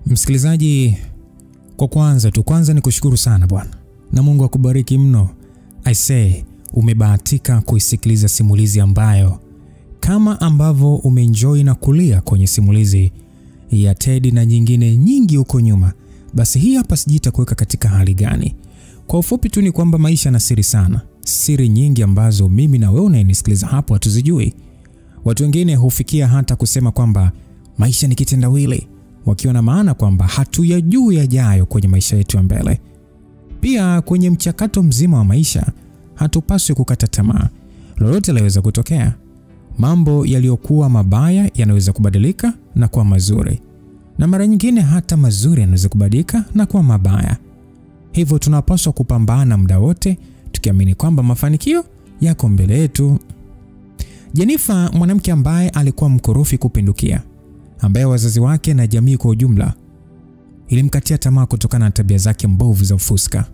Msikilizaji, kwa kwanza nikushukuru sana bwana. Na Mungu akubariki mno. I say, umebahatika kuisikiliza simulizi ambayo kama ambavyo umeenjoy na kulia kwenye simulizi ya Teddy na nyingine nyingi huko nyuma, basi hii hapa sijita kuweka katika hali gani. Kwa ufupi tu ni kwamba maisha na siri sana. Siri nyingi ambazo mimi na wewe unayenisikiliza hapo hatuzijui. Watu wengine hufikia hata kusema kwamba maisha ni kitendawili, wakiwa na maana kwamba hatuyajui yajayo kwenye maisha yetu ya mbele. Pia kwenye mchakato mzima wa maisha hatupaswi kukata tamaa. Lolote laweza kutokea. Mambo yaliyokuwa mabaya yanaweza kubadilika na kuwa mazuri. Na mara nyingine hata mazuri yanaweza kubadilika na kuwa mabaya. Hivyo tunapaswa kupambana muda wote tukiamini kwamba mafanikio yako mbele yetu. Jennifer, mwanamke ambaye alikuwa mkorofi kupindukia, ambaye wazazi wake na jamii kwa ujumla ilimkatia tamaa kutokana na tabia zake mbovu za ufuska.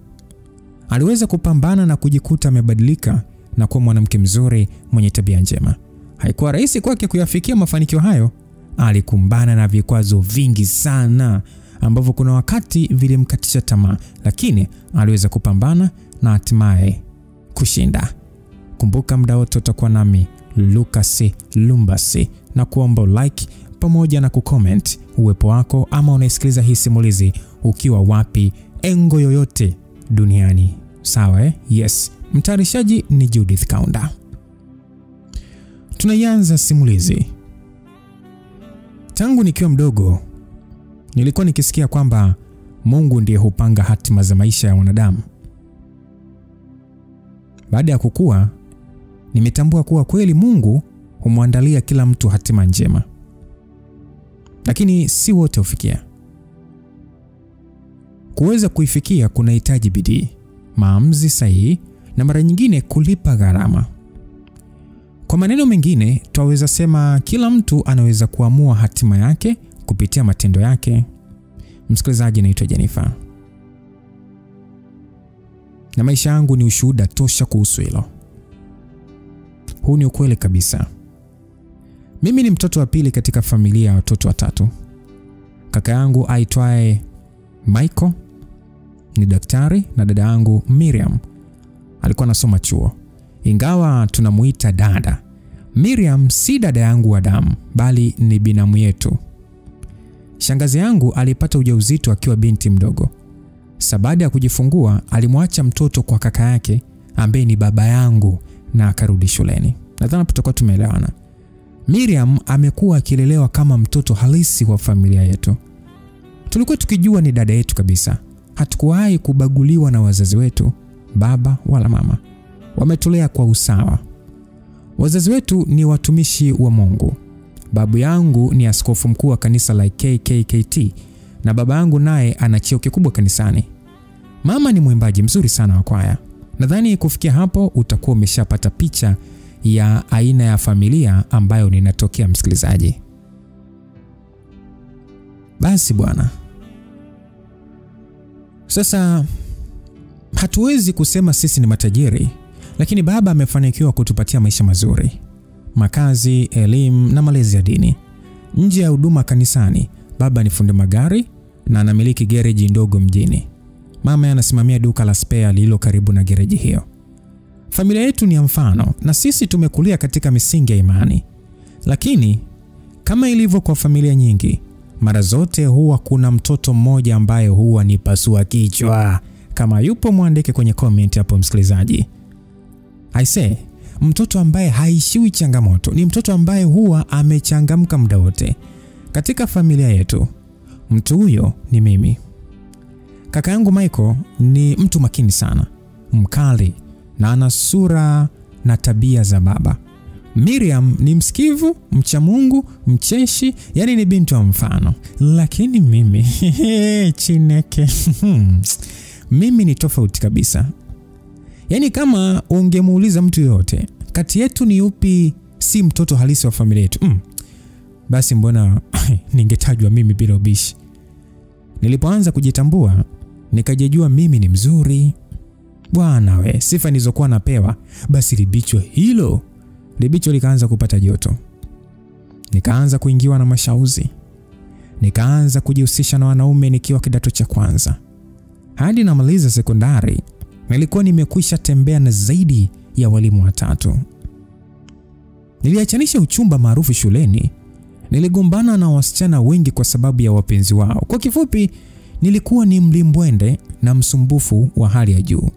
Aliweza kupambana na kujikuta amebadilika na kuwa mwanamke mzuri mwenye tabia njema. Haikuwa rahisi kwake kuyafikia mafanikio hayo. Alikumbana na vikwazo vingi sana ambavyo kuna wakati vilimkatisha tamaa, lakini aliweza kupambana na hatimaye kushinda. Kumbuka muda wote utakuwa nami Lucas Lumbas, na kuomba like pamoja na kucomment uwepo wako ama unaisikiliza hii simulizi ukiwa wapi, engo yoyote duniani. Sawa Yes. Mtayarishaji ni Judith Kaunda. Tunaanza simulizi. Tangu nikiwa mdogo nilikuwa nikisikia kwamba Mungu ndiye hupanga hatima za maisha ya wanadamu. Baada ya kukua nimetambua kuwa kweli Mungu humwandalia kila mtu hatima njema. Lakini si wote hufikia. Kuweza kuifikia kunahitaji bidii, maamuzi sahihi na mara nyingine kulipa gharama. Kwa maneno mengine, twaweza sema kila mtu anaweza kuamua hatima yake kupitia matendo yake. Msikilizaji, naitwa Jennifer. Na maisha yangu ni ushuhuda tosha kuhusu hilo. Huu ni ukweli kabisa. Mimi ni mtoto wa pili katika familia ya watoto watatu. Kaka yangu aitwaye Michael ni daktari na dada yangu Miriam alikuwa anasoma chuo. Ingawa tunamuita dada, Miriam si dada yangu wa damu bali ni binamu yetu. Shangazi yangu alipata ujauzito akiwa binti mdogo. Baada ya kujifungua alimwacha mtoto kwa kaka yake ambaye ni baba yangu na akarudi shuleni. Nadhani tutakuwa tumeelewana. Miriam amekuwa akilelewa kama mtoto halisi wa familia yetu. Tulikuwa tukijua ni dada yetu kabisa. Hatukuwahi kubaguliwa na wazazi wetu, baba wala mama. Wametulea kwa usawa. Wazazi wetu ni watumishi wa Mungu. Babu yangu ni askofu mkuu wa kanisa la KKKT na baba yangu naye ana cheo kikubwa kanisani. Mama ni mwimbaji mzuri sana wa kwaya. Nadhani kufikia hapo utakuwa umeshapata picha ya aina ya familia ambayo ninatokea, msikilizaji. Basi bwana. Sasa hatuwezi kusema sisi ni matajiri, lakini baba amefanikiwa kutupatia maisha mazuri. Makazi, elimu na malezi ya dini. Nje ya huduma kanisani, baba ni fundi magari na anamiliki gereji ndogo mjini. Mama anasimamia duka la spare lililo karibu na gereji hiyo. Familia yetu ni ya mfano na sisi tumekulia katika misingi ya imani. Lakini kama ilivyo kwa familia nyingi, mara zote huwa kuna mtoto mmoja ambaye huwa ni pasua kichwa. Kama yupo muandike kwenye comment hapo, msikilizaji. I say, mtoto ambaye haishiwi changamoto ni mtoto ambaye huwa amechangamka muda wote. Katika familia yetu, mtu huyo ni mimi. Kaka yangu Michael ni mtu makini sana, mkali na ana sura na tabia za baba. Miriam ni msikivu, mcha Mungu, mcheshi, yani ni binti wa mfano. Lakini mimi Chineke mimi ni tofauti kabisa. Yani kama ungemuuliza mtu yote, kati yetu ni upi si mtoto halisi wa familia yetu, basi mbona ningetajwa mimi bila ubishi. Nilipoanza kujitambua, nikajijua mimi ni mzuri. Bwana we, sifa nilizokuwa napewa, basi libicho likaanza kupata joto. Nikaanza kuingiwa na mashauzi. nikaanza kujihusisha na wanaume nikiwa kidato cha kwanza. Hadi namaliza sekondari, nilikuwa nimekwisha tembea na zaidi ya walimu 3. Niliachanisha uchumba maarufu shuleni. Niligombana na wasichana wengi kwa sababu ya wapenzi wao. Kwa kifupi, nilikuwa ni mlimbwende na msumbufu wa hali ya juu.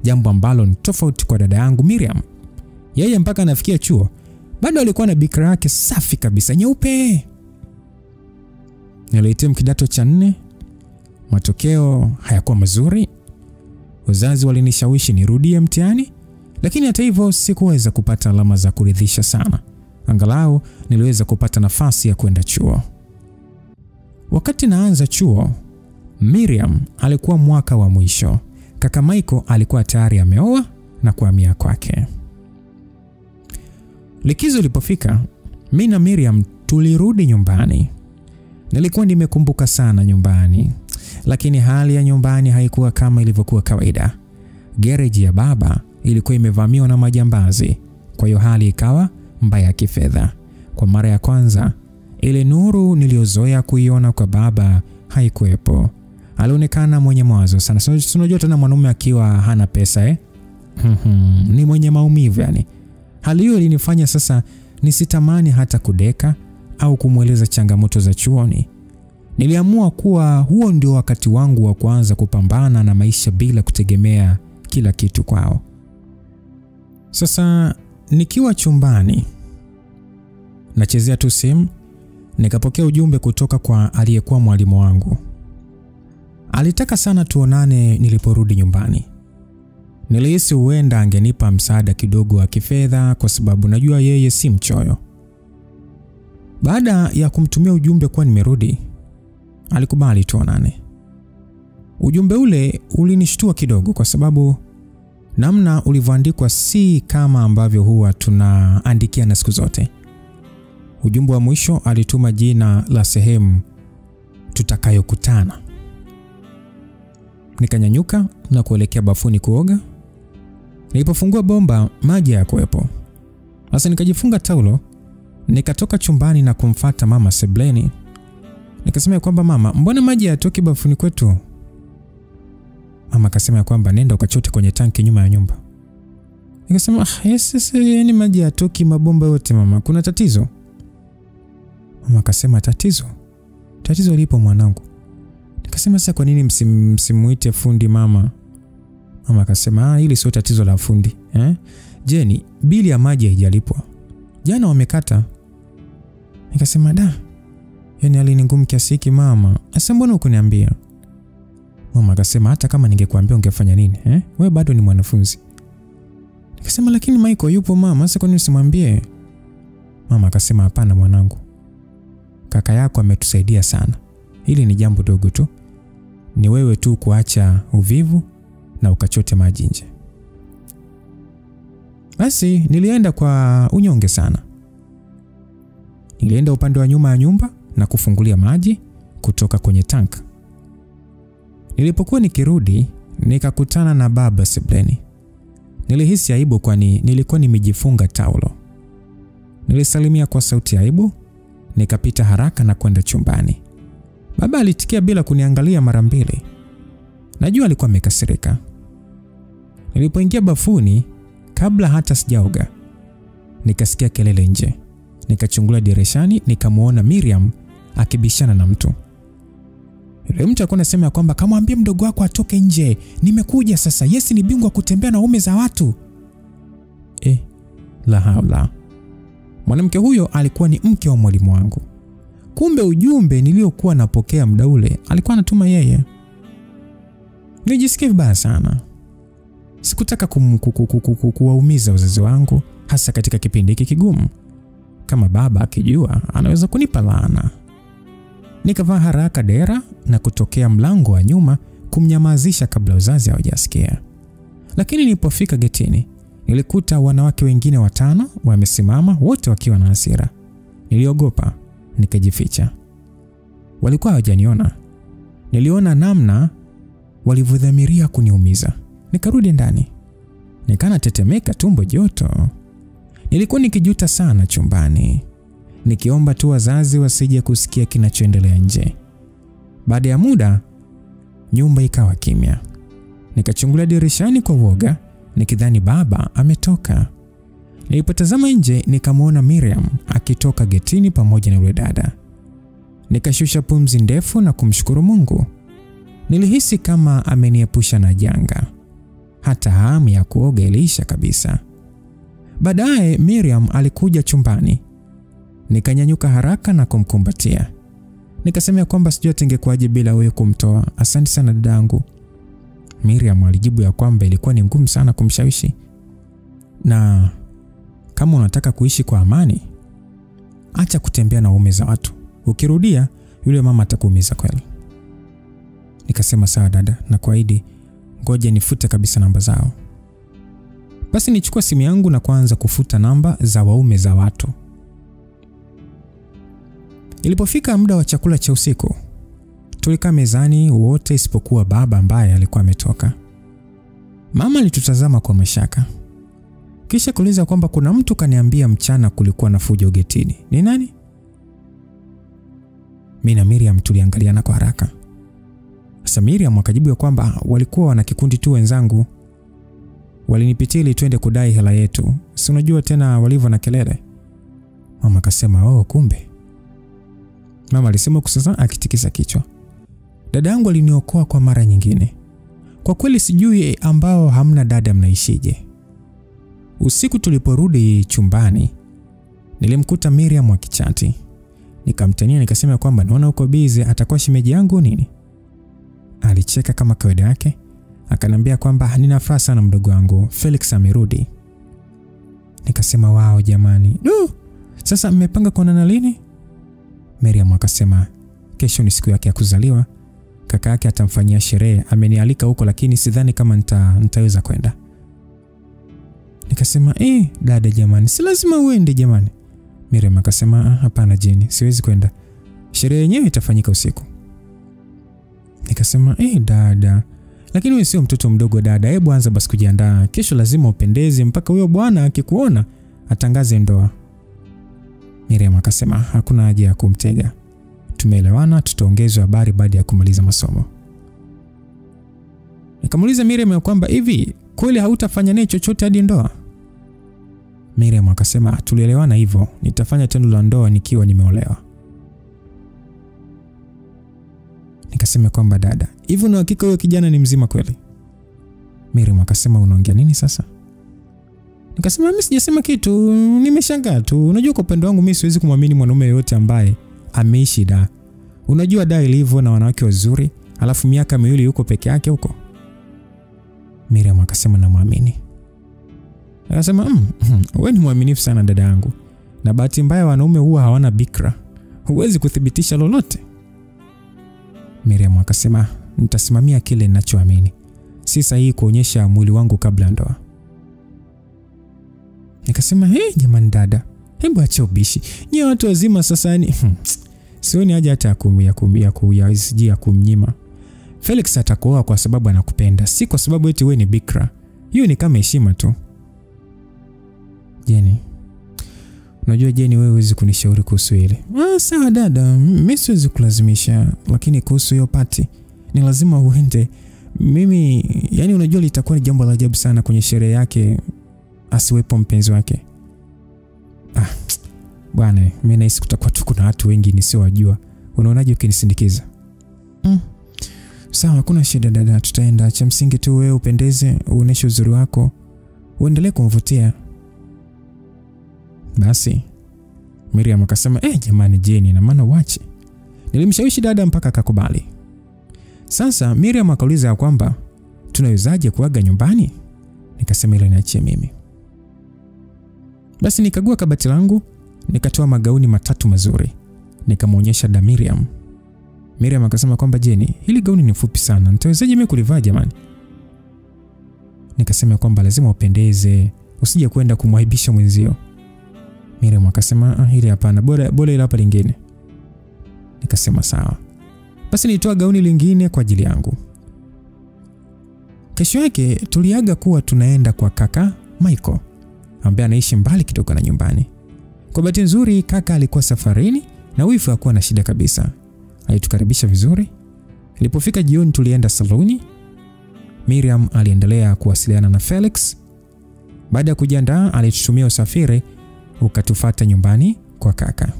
Jambo ambalo ni tofauti kwa dada yangu Miriam. Yeye mpaka anafikia chuo bado alikuwa na bikra yake safi kabisa nyeupe. Nilihitimu kidato cha 4. Matokeo hayakuwa mazuri. Wazazi walinishawishi nirudie mtihani, lakini hata hivyo sikuweza kupata alama za kuridhisha sana. Angalau niliweza kupata nafasi ya kwenda chuo. Wakati naanza chuo, Miriam alikuwa mwaka wa mwisho. Kaka Michael alikuwa tayari ameoa na kuhamia kwake. Likizo ilipofika, mimi na Miriam tulirudi nyumbani. Nilikuwa nimekumbuka sana nyumbani, lakini hali ya nyumbani haikuwa kama ilivyokuwa kawaida. Gereji ya baba ilikuwa imevamiwa na majambazi, kwa hiyo hali ikawa mbaya kifedha. Kwa mara ya kwanza, ile nuru niliyozoea kuiona kwa baba haikuwepo. Alionekana mwenye mawazo sana. Unajua tena mwanamume akiwa hana pesa ni mwenye maumivu yani. Hali hiyo ilinifanya sasa nisitamani hata kudeka au kumweleza changamoto za chuoni. Niliamua kuwa huo ndio wakati wangu wa kuanza kupambana na maisha bila kutegemea kila kitu kwao. Sasa nikiwa chumbani nachezea tu simu, nikapokea ujumbe kutoka kwa aliyekuwa mwalimu wangu. Alitaka sana tuonane niliporudi nyumbani. Nilihisi huenda angenipa msaada kidogo wa kifedha kwa sababu najua yeye si mchoyo. Baada ya kumtumia ujumbe kwa nimerudi, alikubali tuonane. Ujumbe ule ulinishtua kidogo kwa sababu namna ulivyoandikwa si kama ambavyo huwa tunaandikia na siku zote. Ujumbe wa mwisho alituma jina la sehemu tutakayokutana. Nikanyanyuka na kuelekea bafuni kuoga. Nilipofungua bomba, maji hayakuwepo. Sasa nikajifunga taulo, nikatoka chumbani na kumfuata mama sebleni. Nikasema kwamba mama, mbona maji hayatoki bafuni kwetu? Mama akasema kwamba nenda ukachote kwenye tanki nyuma ya nyumba. Nikasema yes, yani maji hayatoki mabomba yote mama, kuna tatizo? Mama akasema tatizo? Tatizo lipo mwanangu. Nikasema sasa kwa nini msimuite fundi mama? Mama akasema hili sio tatizo la fundi. Jeni, bili ya maji haijalipwa. Jana wamekata. Nikasema yani hali ni ngumu kiasi hiki mama. Sasa mbona hukuniambia? Mama akasema hata kama ningekuambia ungefanya nini? Wewe bado ni mwanafunzi. Nikasema lakini Michael yupo mama, sasa kwa nini usimwambie? Mama akasema hapana mwanangu. Kaka yako ametusaidia sana. Hili ni jambo dogo tu. Ni wewe tu kuacha uvivu na ukachote maji nje. Basi nilienda kwa unyonge sana. Nilienda upande wa nyuma ya nyumba na kufungulia maji kutoka kwenye tank. Nilipokuwa nikirudi, nikakutana na baba sebleni. Nilihisi aibu kwani nilikuwa nimejifunga taulo. Nilisalimia kwa sauti ya aibu, nikapita haraka na kwenda chumbani. Baba alitikia bila kuniangalia mara mbili. Najua alikuwa amekasirika. Nilipoingia bafuni, kabla hata sijaoga, nikasikia kelele nje. Nikachungulia dirishani, nikamuona Miriam akibishana na mtu. Yule mtu alikuwa anasema kwamba kamwambie mdogo wako atoke nje. Nimekuja sasa. Yesi ni bingwa kutembea na ume za watu. La haula. Mwanamke huyo alikuwa ni mke wa mwalimu wangu. Kumbe ujumbe niliokuwa napokea muda ule alikuwa anatuma yeye. Nilijisikia vibaya sana. Sikutaka kuwaumiza wazazi wangu, hasa katika kipindi hiki kigumu. Kama baba akijua, anaweza kunipa laana. Nikavaa haraka dera na kutokea mlango wa nyuma kumnyamazisha kabla wazazi hawajasikia. Lakini nilipofika getini, nilikuta wanawake wengine 5 wamesimama, wote wakiwa na hasira. Niliogopa, nikajificha. Walikuwa hawajaniona. Niliona namna walivyodhamiria kuniumiza. Nikarudi ndani. Nikana tetemeka, tumbo joto. Nilikuwa nikijuta sana chumbani. nikiomba tu wazazi wasije kusikia kinachoendelea nje. Baada ya muda, nyumba ikawa kimya. Nikachungulia dirishani kwa uoga, nikidhani baba ametoka. Nilipotazama nje, nikamwona Miriam akitoka getini pamoja na yule dada. Nikashusha pumzi ndefu na kumshukuru Mungu. Nilihisi kama ameniepusha na janga. Hata hamu ya kuoga iliisha kabisa. Baadaye Miriam alikuja chumbani. Nikanyanyuka haraka na kumkumbatia. Nikasema kwamba sijui atingekuaje bila wewe kumtoa. Asante sana dadangu. Miriam alijibu ya kwamba ilikuwa ni ngumu sana kumshawishi. Na kama unataka kuishi kwa amani, acha kutembea na waume za watu. Ukirudia, yule mama atakuumiza kweli. Nikasema sawa dada, na kuahidi ngoja nifute kabisa namba zao. Basi nichukua simu yangu na kuanza kufuta namba za waume za watu. Ilipofika muda wa chakula cha usiku, tulikaa mezani wote isipokuwa baba ambaye alikuwa ametoka. Mama alitutazama kwa mashaka. Kisha kuuliza kwamba kuna mtu kaniambia mchana kulikuwa na fujo getini. Ni nani? Mimi na Miriam tuliangaliana kwa haraka. Sasa Miriam akajibu kwamba walikuwa wana kikundi tu wenzangu. Walinipitia ili twende kudai hela yetu. Si unajua tena walivyo na kelele. Mama akasema, "Oh, kumbe." Mama alisema kusasa akitikisa kichwa. Dada yangu aliniokoa kwa mara nyingine. Kwa kweli sijui ambao hamna dada mnaishije. Usiku tuliporudi chumbani, nilimkuta Miriam akichati. Nikamtania nikasema kwamba naona uko busy, atakuwa shemeji yangu nini? Alicheka kama kawaida yake, akaniambia kwamba nina furaha sana mdogo wangu, Felix amerudi. Nikasema wao jamani. Sasa mmepanga kuonana lini? Miriam akasema kesho ni siku yake ya kuzaliwa. Kaka yake atamfanyia sherehe, amenialika huko lakini sidhani kama nitaweza kwenda. Nikasema dada jamani, si lazima uende jamani. Miriam akasema hapana Jenny, siwezi kwenda. Sherehe yenyewe itafanyika usiku. Nikasema dada, lakini wewe sio mtoto mdogo dada, hebu anza basi kujiandaa. Kesho lazima upendeze mpaka huyo bwana akikuona atangaze ndoa. Miriam akasema hakuna haja ya kumtega. Tumeelewana, tutaongezwa habari baada ya kumaliza masomo. Nikamuuliza Miriam kwamba hivi kweli hautafanya naye chochote hadi ndoa? Miriam akasema tulielewana hivyo, nitafanya tendo la ndoa nikiwa nimeolewa. Nikasema kwamba dada, hivyo na hakika huyo kijana ni mzima kweli? Miriam akasema unaongea nini sasa? Nikasema mimi sijasema kitu, nimeshangaa tu. Unajua kwa upendo wangu mimi siwezi kumwamini mwanaume yote ambaye ameishi da. Unajua da ilivyo na wanawake wazuri, alafu miaka miwili yuko peke yake huko. Miriam akasema namwamini. Akasema wewe ni mwaminifu sana dada yangu. Na bahati mbaya wanaume huwa hawana bikra. Huwezi kuthibitisha lolote. Miriam akasema nitasimamia kile ninachoamini. Si sahihi kuonyesha mwili wangu kabla ndoa. Nikasema jamani dada, hebu acha ubishi. Nyie watu wazima sasa ni sioni haja hata ya kumnyima. Felix atakuoa kwa sababu anakupenda, si kwa sababu eti wewe ni bikra. Hiyo ni kama heshima tu. Jenny, unajua Jenny, wewe huwezi kunishauri kuhusu ile. Sawa dada, mimi siwezi kulazimisha, lakini kuhusu hiyo party ni lazima uende. Mimi yani unajua litakuwa ni jambo la ajabu sana kwenye sherehe yake asiwepo mpenzi wake. Bwana, mimi nahisi kutakuwa tu kuna watu wengi nisiowajua. Unaonaje ukinisindikiza? Sawa, hakuna shida dada, tutaenda. Cha msingi tu wewe upendeze, uoneshe uzuri wako, uendelee kumvutia. Basi Miriam akasema jamani Jenny, na maana wache. Nilimshawishi dada mpaka akakubali. Sasa Miriam akauliza kwamba tunawezaje kuaga nyumbani? Nikasema ile niachie mimi. Basi nikagua kabati langu, nikatoa magauni matatu mazuri, nikamuonyesha da Miriam. Miriam akasema kwamba Jenny, hili gauni ni fupi sana, nitawezaje mimi kulivaa jamani? Nikasema kwamba lazima upendeze, usije kwenda kumwaibisha mwenzio. Miriam akasema hili hapana, bora ile hapa lingine. Nikasema sawa. Basi nilitoa gauni lingine kwa ajili yangu. Kesho yake tuliaga kuwa tunaenda kwa kaka Michael ambaye anaishi mbali kidogo na nyumbani. Kwa bahati nzuri kaka alikuwa safarini na wifi hakuwa na shida kabisa. Alitukaribisha vizuri. Ilipofika jioni tulienda saluni. Miriam aliendelea kuwasiliana na Felix. Baada ya kujiandaa alitutumia usafiri ukatufuata nyumbani kwa kaka.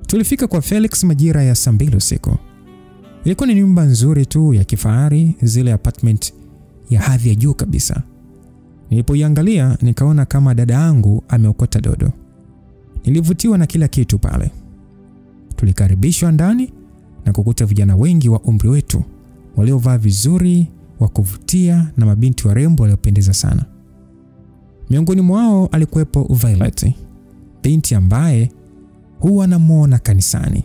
Tulifika kwa Felix majira ya saa 2 usiku. Ilikuwa ni nyumba nzuri tu ya kifahari, zile apartment ya hadhi ya juu kabisa. Nilipoiangalia nikaona kama dada yangu ameokota dodo. Nilivutiwa na kila kitu pale. Tulikaribishwa ndani na kukuta vijana wengi wa umri wetu waliovaa vizuri, wa kuvutia na mabinti warembo waliopendeza sana. Miongoni mwao alikuwepo Violet, binti ambaye huwa namuona kanisani.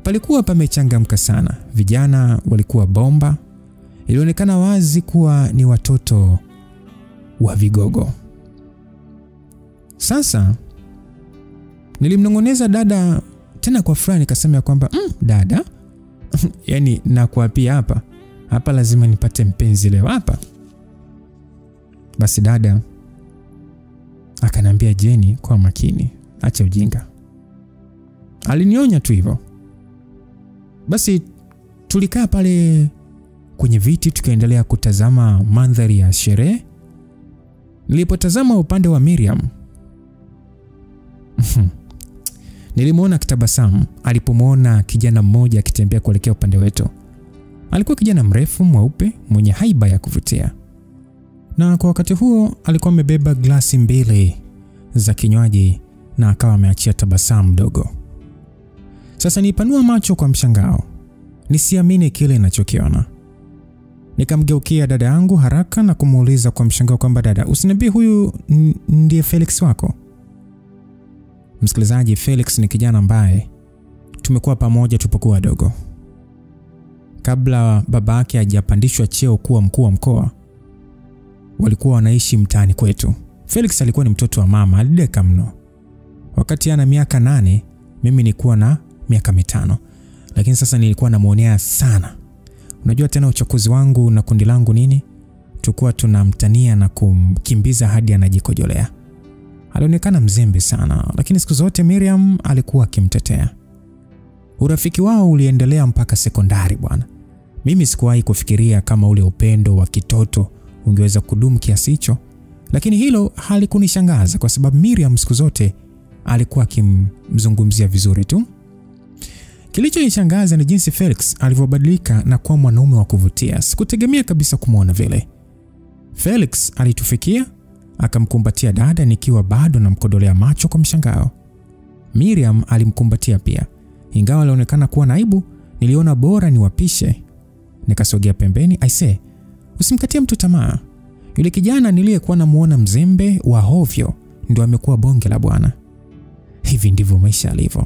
Palikuwa pamechangamka sana. Vijana walikuwa bomba. Ilionekana wazi kuwa ni watoto wa vigogo. Sasa nilimnongoneza dada tena kwa furaha nikasema kwamba dada yani nakuapia hapa lazima nipate mpenzi leo hapa. Basi dada akanambia Jenny kwa makini, acha ujinga. Alinionya tu hivyo. Basi tulikaa pale kwenye viti tukaendelea kutazama mandhari ya sherehe. Nilipotazama upande wa Miriam nilimwona kitabasamu alipomwona kijana mmoja akitembea kuelekea upande wetu. Alikuwa kijana mrefu mweupe mwenye haiba ya kuvutia. Na kwa wakati huo alikuwa amebeba glasi 2 za kinywaji na akawa ameachia tabasamu dogo. Sasa nipanua macho kwa mshangao. Nisiamini kile ninachokiona. Nikamgeukia dada yangu haraka na kumuuliza kwa mshangao kwamba dada, usiniambie huyu ndiye Felix wako? Msikilizaji, Felix ni kijana ambaye tumekuwa pamoja tulipokuwa wadogo. Kabla babake hajapandishwa cheo kuwa mkuu wa mkoa, walikuwa wanaishi mtaani kwetu. Felix alikuwa ni mtoto wa mama, alideka mno. Wakati ana miaka 8, mimi nilikuwa na miaka 5. Lakini sasa nilikuwa namuonea sana. Unajua tena uchokozi wangu na kundi langu nini? Tulikuwa tunamtania na kumkimbiza hadi anajikojolea. Alionekana mzembe sana, lakini siku zote Miriam alikuwa akimtetea. Urafiki wao uliendelea mpaka sekondari bwana. Mimi sikuwahi kufikiria kama ule upendo wa kitoto ungeweza kudumu kiasi hicho, lakini hilo halikunishangaza kwa sababu Miriam siku zote alikuwa akimzungumzia vizuri tu. Kilichonishangaza ni jinsi Felix alivyobadilika na kuwa mwanaume wa kuvutia. Sikutegemea kabisa kumuona vile. Felix alitufikia, akamkumbatia dada nikiwa bado namkodolea macho kwa mshangao. Miriam alimkumbatia pia. Ingawa alionekana kuwa na aibu, niliona bora niwapishe. Nikasogea pembeni. Aisee, usimkatie mtu tamaa. Yule kijana niliyekuwa namuona mzembe wa hovyo ndio amekuwa bonge la bwana. Hivi ndivyo maisha yalivyo.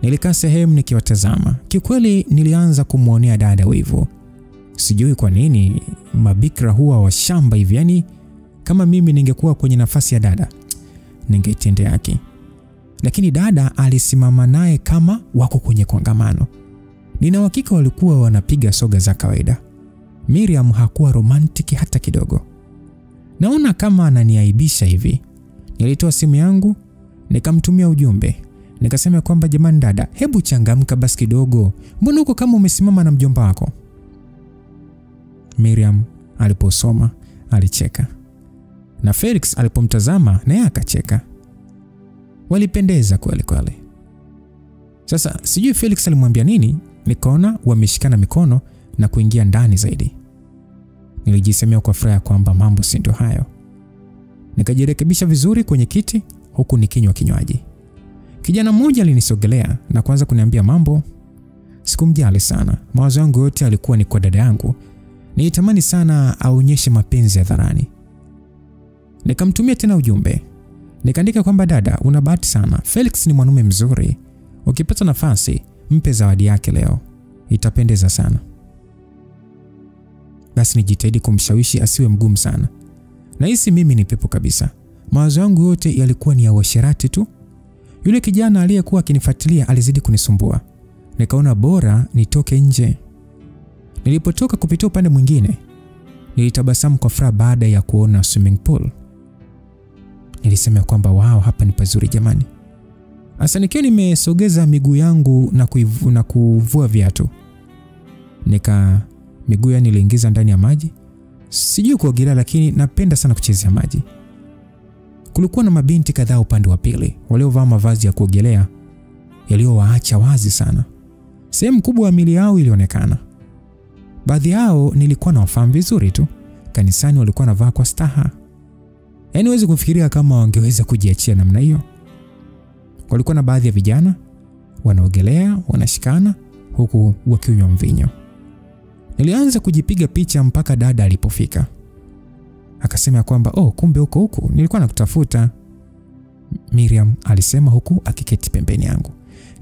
Nilikaa sehemu nikiwatazama. Kikweli nilianza kumuonea dada wivu. Sijui kwa nini mabikra huwa washamba hivi, yani kama mimi ningekuwa kwenye nafasi ya dada ningeitendea haki. Lakini dada alisimama naye kama wako kwenye kongamano. Nina uhakika walikuwa wanapiga soga za kawaida. Miriam hakuwa romantic hata kidogo. Naona kama ananiaibisha hivi. Nilitoa simu yangu nikamtumia ujumbe. Nikasema kwamba jamani dada, hebu changamka basi kidogo. Mbona uko kama umesimama na mjomba wako? Miriam aliposoma alicheka. Na Felix alipomtazama naye akacheka. Walipendeza kweli kweli. Sasa sijui Felix alimwambia nini, nikaona wameshikana mikono na kuingia ndani zaidi. Nilijisemea kwa furaha kwamba mambo si ndio hayo. Nikajirekebisha vizuri kwenye kiti huku nikinywa kinywaji. Kijana mmoja alinisogelea na kuanza kuniambia mambo. Sikumjali sana. Mawazo yangu yote alikuwa ni kwa dada yangu. Nilitamani sana aonyeshe mapenzi hadharani. Nikamtumia tena ujumbe. Nikaandika kwamba dada, una bahati sana. Felix ni mwanaume mzuri. Ukipata nafasi, mpe zawadi yake leo. Itapendeza sana. Basi nijitahidi kumshawishi asiwe mgumu sana. Nahisi mimi ni pepo kabisa. Mawazo yangu yote yalikuwa ni ya uasherati tu. Yule kijana aliyekuwa akinifuatilia alizidi kunisumbua. Nikaona bora nitoke nje. Nilipotoka kupitia upande mwingine, nilitabasamu kwa furaha baada ya kuona swimming pool. Nilisema kwamba wao, hapa ni pazuri jamani. Asa nikiwa nimesogeza miguu yangu na kuvua viatu. Miguu yangu niliingiza ndani ya maji. Sijui kuogelea lakini napenda sana kuchezea maji. Kulikuwa na mabinti kadhaa upande wa pili waliovaa mavazi ya kuogelea yaliyowaacha wazi sana. Sehemu kubwa ya miili yao ilionekana. Baadhi yao nilikuwa nawafahamu vizuri tu. Kanisani walikuwa wanavaa kwa staha. Yaani huwezi kufikiria kama wangeweza kujiachia namna hiyo. Walikuwa na baadhi ya vijana wanaogelea, wanashikana huku wakinywa mvinyo. Nilianza kujipiga picha mpaka dada alipofika. Akasema kwamba kumbe huko nilikuwa nakutafuta. Miriam alisema huku akiketi pembeni yangu.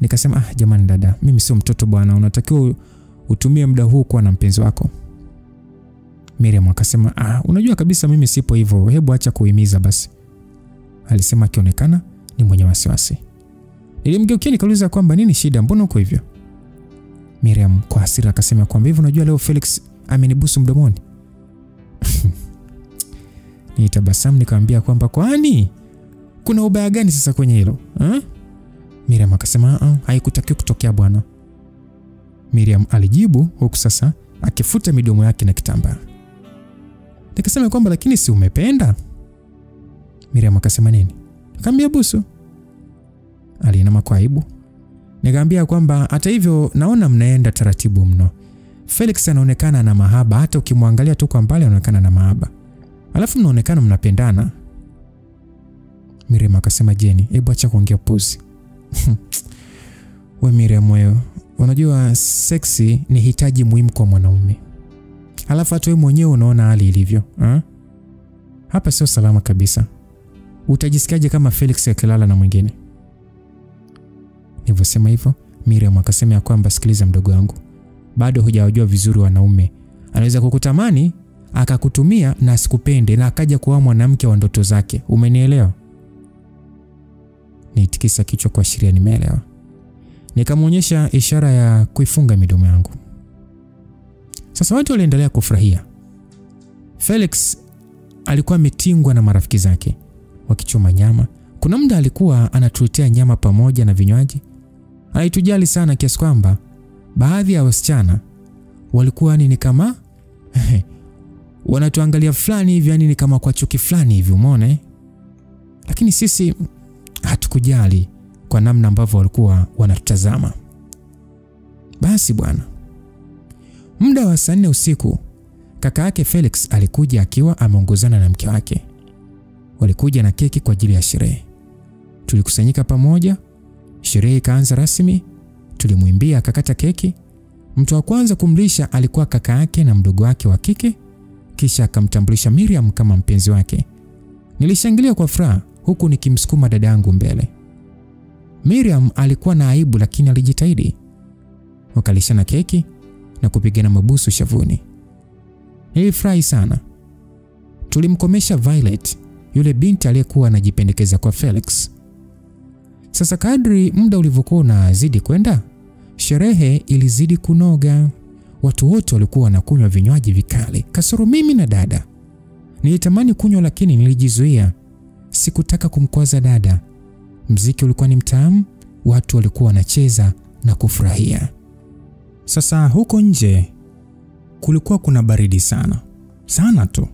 Nikasema jamani dada, mimi sio mtoto bwana, unatakiwa utumie muda huu kuwa na mpenzi wako. Miriam akasema unajua kabisa mimi sipo hivyo, hebu acha kuhimiza basi. Alisema akionekana ni mwenye wasiwasi. Nilimgeukia nikauliza kwamba nini shida, mbona uko hivyo? Miriam kwa hasira akasema kwamba hivyo unajua leo Felix amenibusu mdomoni. Nitabasamu nikamwambia kwamba kwani kuna ubaya gani sasa kwenye hilo? Miriam akasema haikutakiwa kutokea bwana. Miriam alijibu huku sasa akifuta midomo yake na kitambaa. Nikasema kwamba lakini si umependa? Miriam akasema nini? Nikamwambia busu. Alinama kwa aibu. Nikamwambia kwamba hata hivyo naona mnaenda taratibu mno. Felix anaonekana na mahaba, hata ukimwangalia tu kwa mbali anaonekana na mahaba. Alafu mnaonekana mnapendana. Miriam akasema Jenny, hebu acha kuongea puzi. Wewe Miriam wewe, unajua sexy ni hitaji muhimu kwa mwanaume. Alafu hata wewe mwenyewe unaona hali ilivyo, Hapa sio salama kabisa. Utajisikiaje kama Felix akilala na mwingine? Nilivyosema hivyo, Miriam akasema kwamba sikiliza mdogo wangu. Bado hujawajua vizuri wanaume. Anaweza kukutamani, akakutumia na asikupende na akaja kuwa mwanamke wa ndoto zake. Umenielewa? Nitikisa kichwa kuashiria nimeelewa. Nikamuonyesha ishara ya kuifunga midomo yangu. Sasa watu waliendelea kufurahia. Felix alikuwa ametingwa na marafiki zake wakichoma nyama. Kuna muda alikuwa anatuletea nyama pamoja na vinywaji. Alitujali sana kiasi kwamba baadhi ya wasichana walikuwa ni kama wanatuangalia fulani hivi, yani ni kama kwa chuki fulani hivi, umeona? Lakini sisi hatukujali kwa namna ambavyo walikuwa wanatutazama. Basi bwana, muda wa saa 4 usiku kaka yake Felix alikuja akiwa ameongozana na mke wake. Walikuja na keki kwa ajili ya sherehe. Tulikusanyika pamoja, sherehe ikaanza rasmi. Tulimwimbia, akakata keki. Mtu wa kwanza kumlisha alikuwa kaka yake na mdogo wake wa kike, kisha akamtambulisha Miriam kama mpenzi wake. Nilishangilia kwa furaha huku nikimsukuma dada yangu mbele. Miriam alikuwa na aibu lakini alijitahidi. Wakalishana keki na kupigana mabusu shavuni. Nilifurahi sana. Tulimkomesha Violet, yule binti aliyekuwa anajipendekeza kwa Felix. Sasa kadri muda ulivyokuwa unazidi kwenda, sherehe ilizidi kunoga. Watu wote walikuwa wanakunywa vinywaji vikali, kasoro mimi na dada. Nilitamani kunywa lakini nilijizuia. Sikutaka kumkwaza dada. Mziki ulikuwa ni mtamu, watu walikuwa wanacheza na kufurahia. Sasa huko nje kulikuwa kuna baridi sana. Sana tu.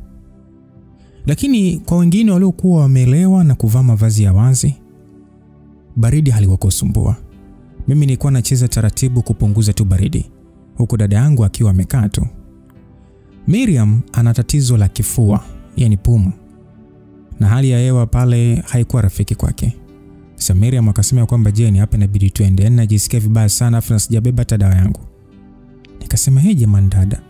Lakini kwa wengine waliokuwa wamelewa na kuvaa mavazi ya wazi, baridi halikuwasumbua. Mimi nilikuwa nacheza taratibu kupunguza tu baridi, huku dada yangu akiwa amekaa tu. Miriam ana tatizo la kifua, yani pumu. Na hali ya hewa pale haikuwa rafiki kwake. Sasa Miriam akasema kwamba Jenny, hapa inabidi tuende, najisikia vibaya sana afu sijabeba dawa yangu. Nikasema jamani dada,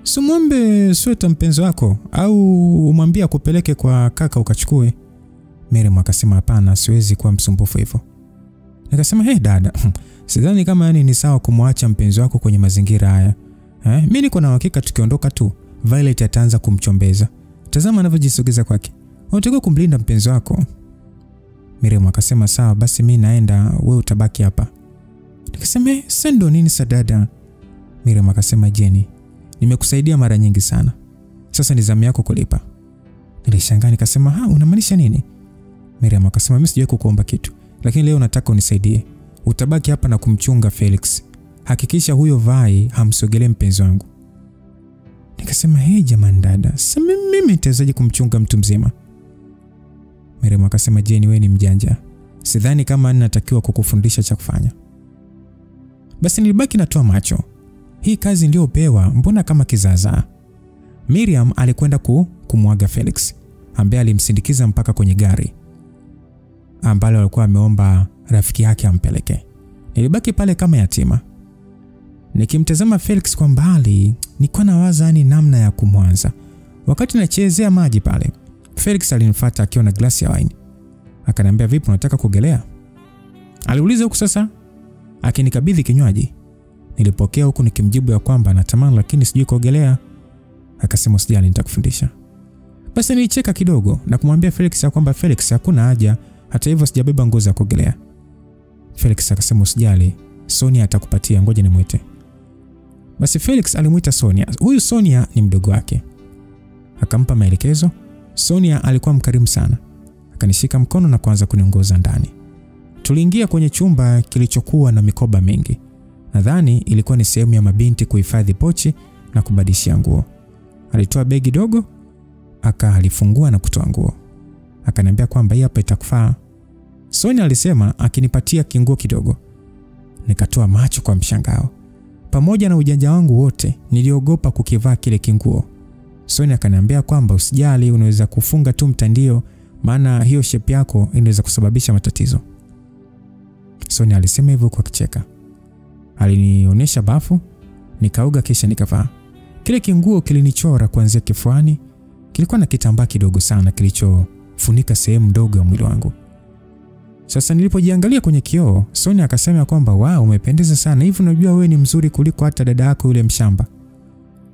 sumwombe sweta mpenzi wako au umwambie akupeleke kwa kaka ukachukue. Miriam akasema hapana, siwezi kuwa msumbufu hivyo. Nikasema dada, sidhani kama ni sawa kumwacha mpenzi wako kwenye mazingira haya. Mimi niko na hakika tukiondoka tu Violet ataanza kumchombeza. Tazama anavyojisogeza kwake. Unataka kumlinda mpenzi wako. Miriam akasema sawa basi mimi naenda, wewe utabaki hapa. Nikasema sendo nini sadada? Miriam akasema Jenny, nimekusaidia mara nyingi sana. Sasa ni zamu yako kulipa. Nilishangaa nikasema unamaanisha nini? Miriam akasema mimi sijawahi kukuomba kitu, lakini leo nataka unisaidie. Utabaki hapa na kumchunga Felix. Hakikisha huyo Vai hamsogelee mpenzi wangu. Nikasema hey jamani dada, sasa mimi nitawezaje kumchunga mtu mzima? Miriam akasema Jane, wewe ni mjanja. Sidhani kama ninatakiwa kukufundisha cha kufanya. Basi nilibaki natoa macho. Hii kazi ndio upewa, mbona kama kizaazaa? Miriam alikwenda kumwaga Felix, ambaye alimsindikiza mpaka kwenye gari ambalo alikuwa ameomba rafiki yake ampeleke. Nilibaki pale kama yatima, nikimtazama Felix kwa mbali. Nilikuwa nawaza ni namna ya kumwanza. Wakati nachezea maji pale, Felix alinifuata akiwa na glasi ya wine. Akaniambia vipi, unataka kuogelea? Aliuliza huku sasa akinikabidhi kinywaji. Nilipokea huku nikimjibu ya kwamba natamani lakini sijui kuogelea. Akasema usijali, nitakufundisha. Basi nilicheka kidogo na kumwambia Felix ya kwamba Felix, hakuna haja, hata hivyo sijabeba nguo za kuogelea. Felix akasema usijali, Sonia atakupatia, ngoja nimuite. Basi Felix alimuita Sonia. Huyu Sonia ni mdogo wake. Akampa maelekezo. Sonia alikuwa mkarimu sana. Akanishika mkono na kuanza kuniongoza ndani. Tuliingia kwenye chumba kilichokuwa na mikoba mingi. Nadhani ilikuwa ni sehemu ya mabinti kuhifadhi pochi na kubadilishia nguo. Alitoa begi dogo, akalifungua na kutoa nguo. Akaniambia kwamba hii hapa itakufaa. Sonia alisema akinipatia kinguo kidogo. Nikatoa macho kwa mshangao. Pamoja na ujanja wangu wote, niliogopa kukivaa kile kinguo. Sonia akaniambia kwamba usijali, unaweza kufunga tu mtandio, maana hiyo shape yako inaweza kusababisha matatizo. Sonia alisema hivyo kwa kicheka. Alinionyesha bafu, nikaoga kisha nikavaa. Kile kinguo kilinichora kuanzia kifuani. Kilikuwa na kitambaa kidogo sana kilichofunika sehemu ndogo ya mwili wangu. Sasa nilipojiangalia kwenye kioo, Sonia akasema kwamba wow, umependeza sana. Hivi unajua wewe ni mzuri kuliko hata dada yako yule mshamba.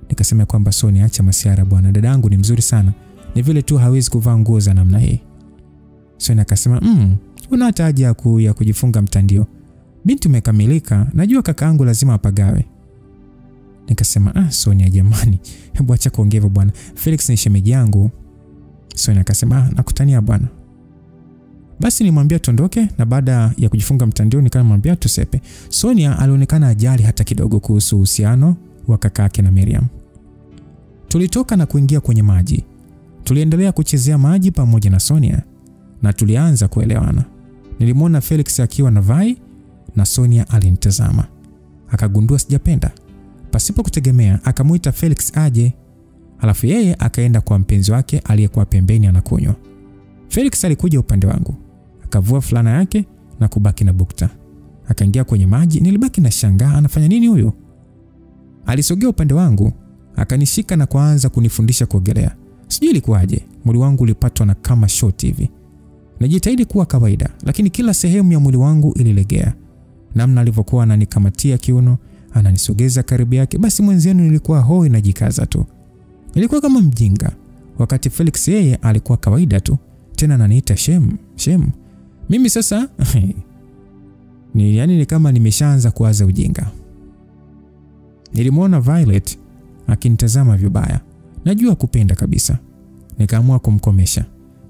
Nikasema kwamba Sonia, acha masiara bwana, dada yangu ni mzuri sana. Ni vile tu hawezi kuvaa nguo za namna hii. Sonia akasema una hata haja ya kujifunga mtandio. Binti umekamilika, najua kakaangu lazima apagawe. Nikasema Sonia jamani, hebu acha kuongea bwana. Felix ni shemeji yangu. Sonia akasema nakutania bwana. Basi nimwambia tuondoke, na baada ya kujifunga mtandio nikamwambia tusepe. Sonia alionekana ajali hata kidogo kuhusu uhusiano wa kakake na Miriam. Tulitoka na kuingia kwenye maji. Tuliendelea kuchezea maji pamoja na Sonia na tulianza kuelewana. Nilimwona Felix akiwa na Vai na Sonia alinitazama. Akagundua sijapenda. Pasipo kutegemea akamuita Felix aje. Alafu yeye akaenda kwa mpenzi wake aliyekuwa pembeni anakunywa. Felix alikuja upande wangu. Akavua fulana yake na kubaki na bukta. Akaingia kwenye maji. Nilibaki na shangaa, anafanya nini huyo? Alisogea upande wangu, akanishika na kuanza kunifundisha kuogelea. Sijui ilikuwaje, mwili wangu ulipatwa na kama shot hivi. Najitahidi kuwa kawaida, lakini kila sehemu ya mwili wangu ililegea. Namna alivyokuwa ananikamatia kiuno, ananisogeza karibu yake, basi mwenzenu nilikuwa hoi na jikaza tu. Nilikuwa kama mjinga, wakati Felix yeye alikuwa kawaida tu, tena ananiita shem. Mimi sasa ni kama nimeshaanza kuanza ujinga. Nilimwona Violet akinitazama vibaya. Najua kupenda kabisa. Nikaamua kumkomesha.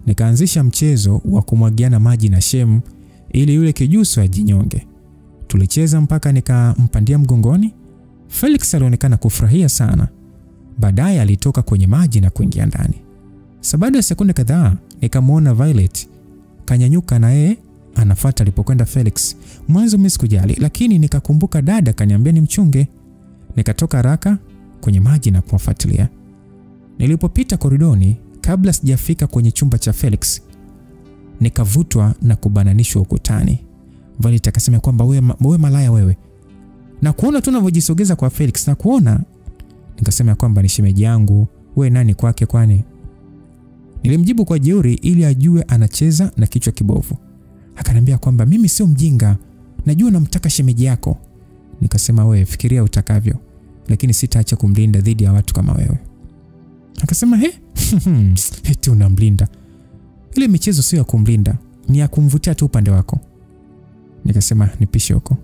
Nikaanzisha mchezo wa kumwagiana maji na Shem ili yule kijuso ajinyonge. Tulicheza mpaka nikampandia mgongoni. Felix alionekana kufurahia sana. Baadaye alitoka kwenye maji na kuingia ndani. Baada ya sekunde kadhaa nikamwona Violet kanyanyuka na yeye anafuata alipokwenda Felix. Mwanzo mimi sikujali, lakini nikakumbuka dada kaniambia nimchunge. Nikatoka haraka kwenye maji na kuwafuatilia. Nilipopita koridoni, kabla sijafika kwenye chumba cha Felix, nikavutwa na kubananishwa ukutani. Violet akasema kwamba wewe malaya wewe. Na kuona tu ninavyojisogeza kwa Felix na kuona, nikasema kwamba ni shemeji yangu, wewe nani kwake kwani? Nilimjibu kwa jeuri ili ajue anacheza na kichwa kibovu. Akaniambia kwamba mimi sio mjinga, najua namtaka shemeji yako. Nikasema wewe fikiria utakavyo, lakini sitaacha kumlinda dhidi ya watu kama wewe. Akasema eti unamlinda. Ile michezo sio ya kumlinda, ni ya kumvutia tu upande wako. Nikasema nipishe huko.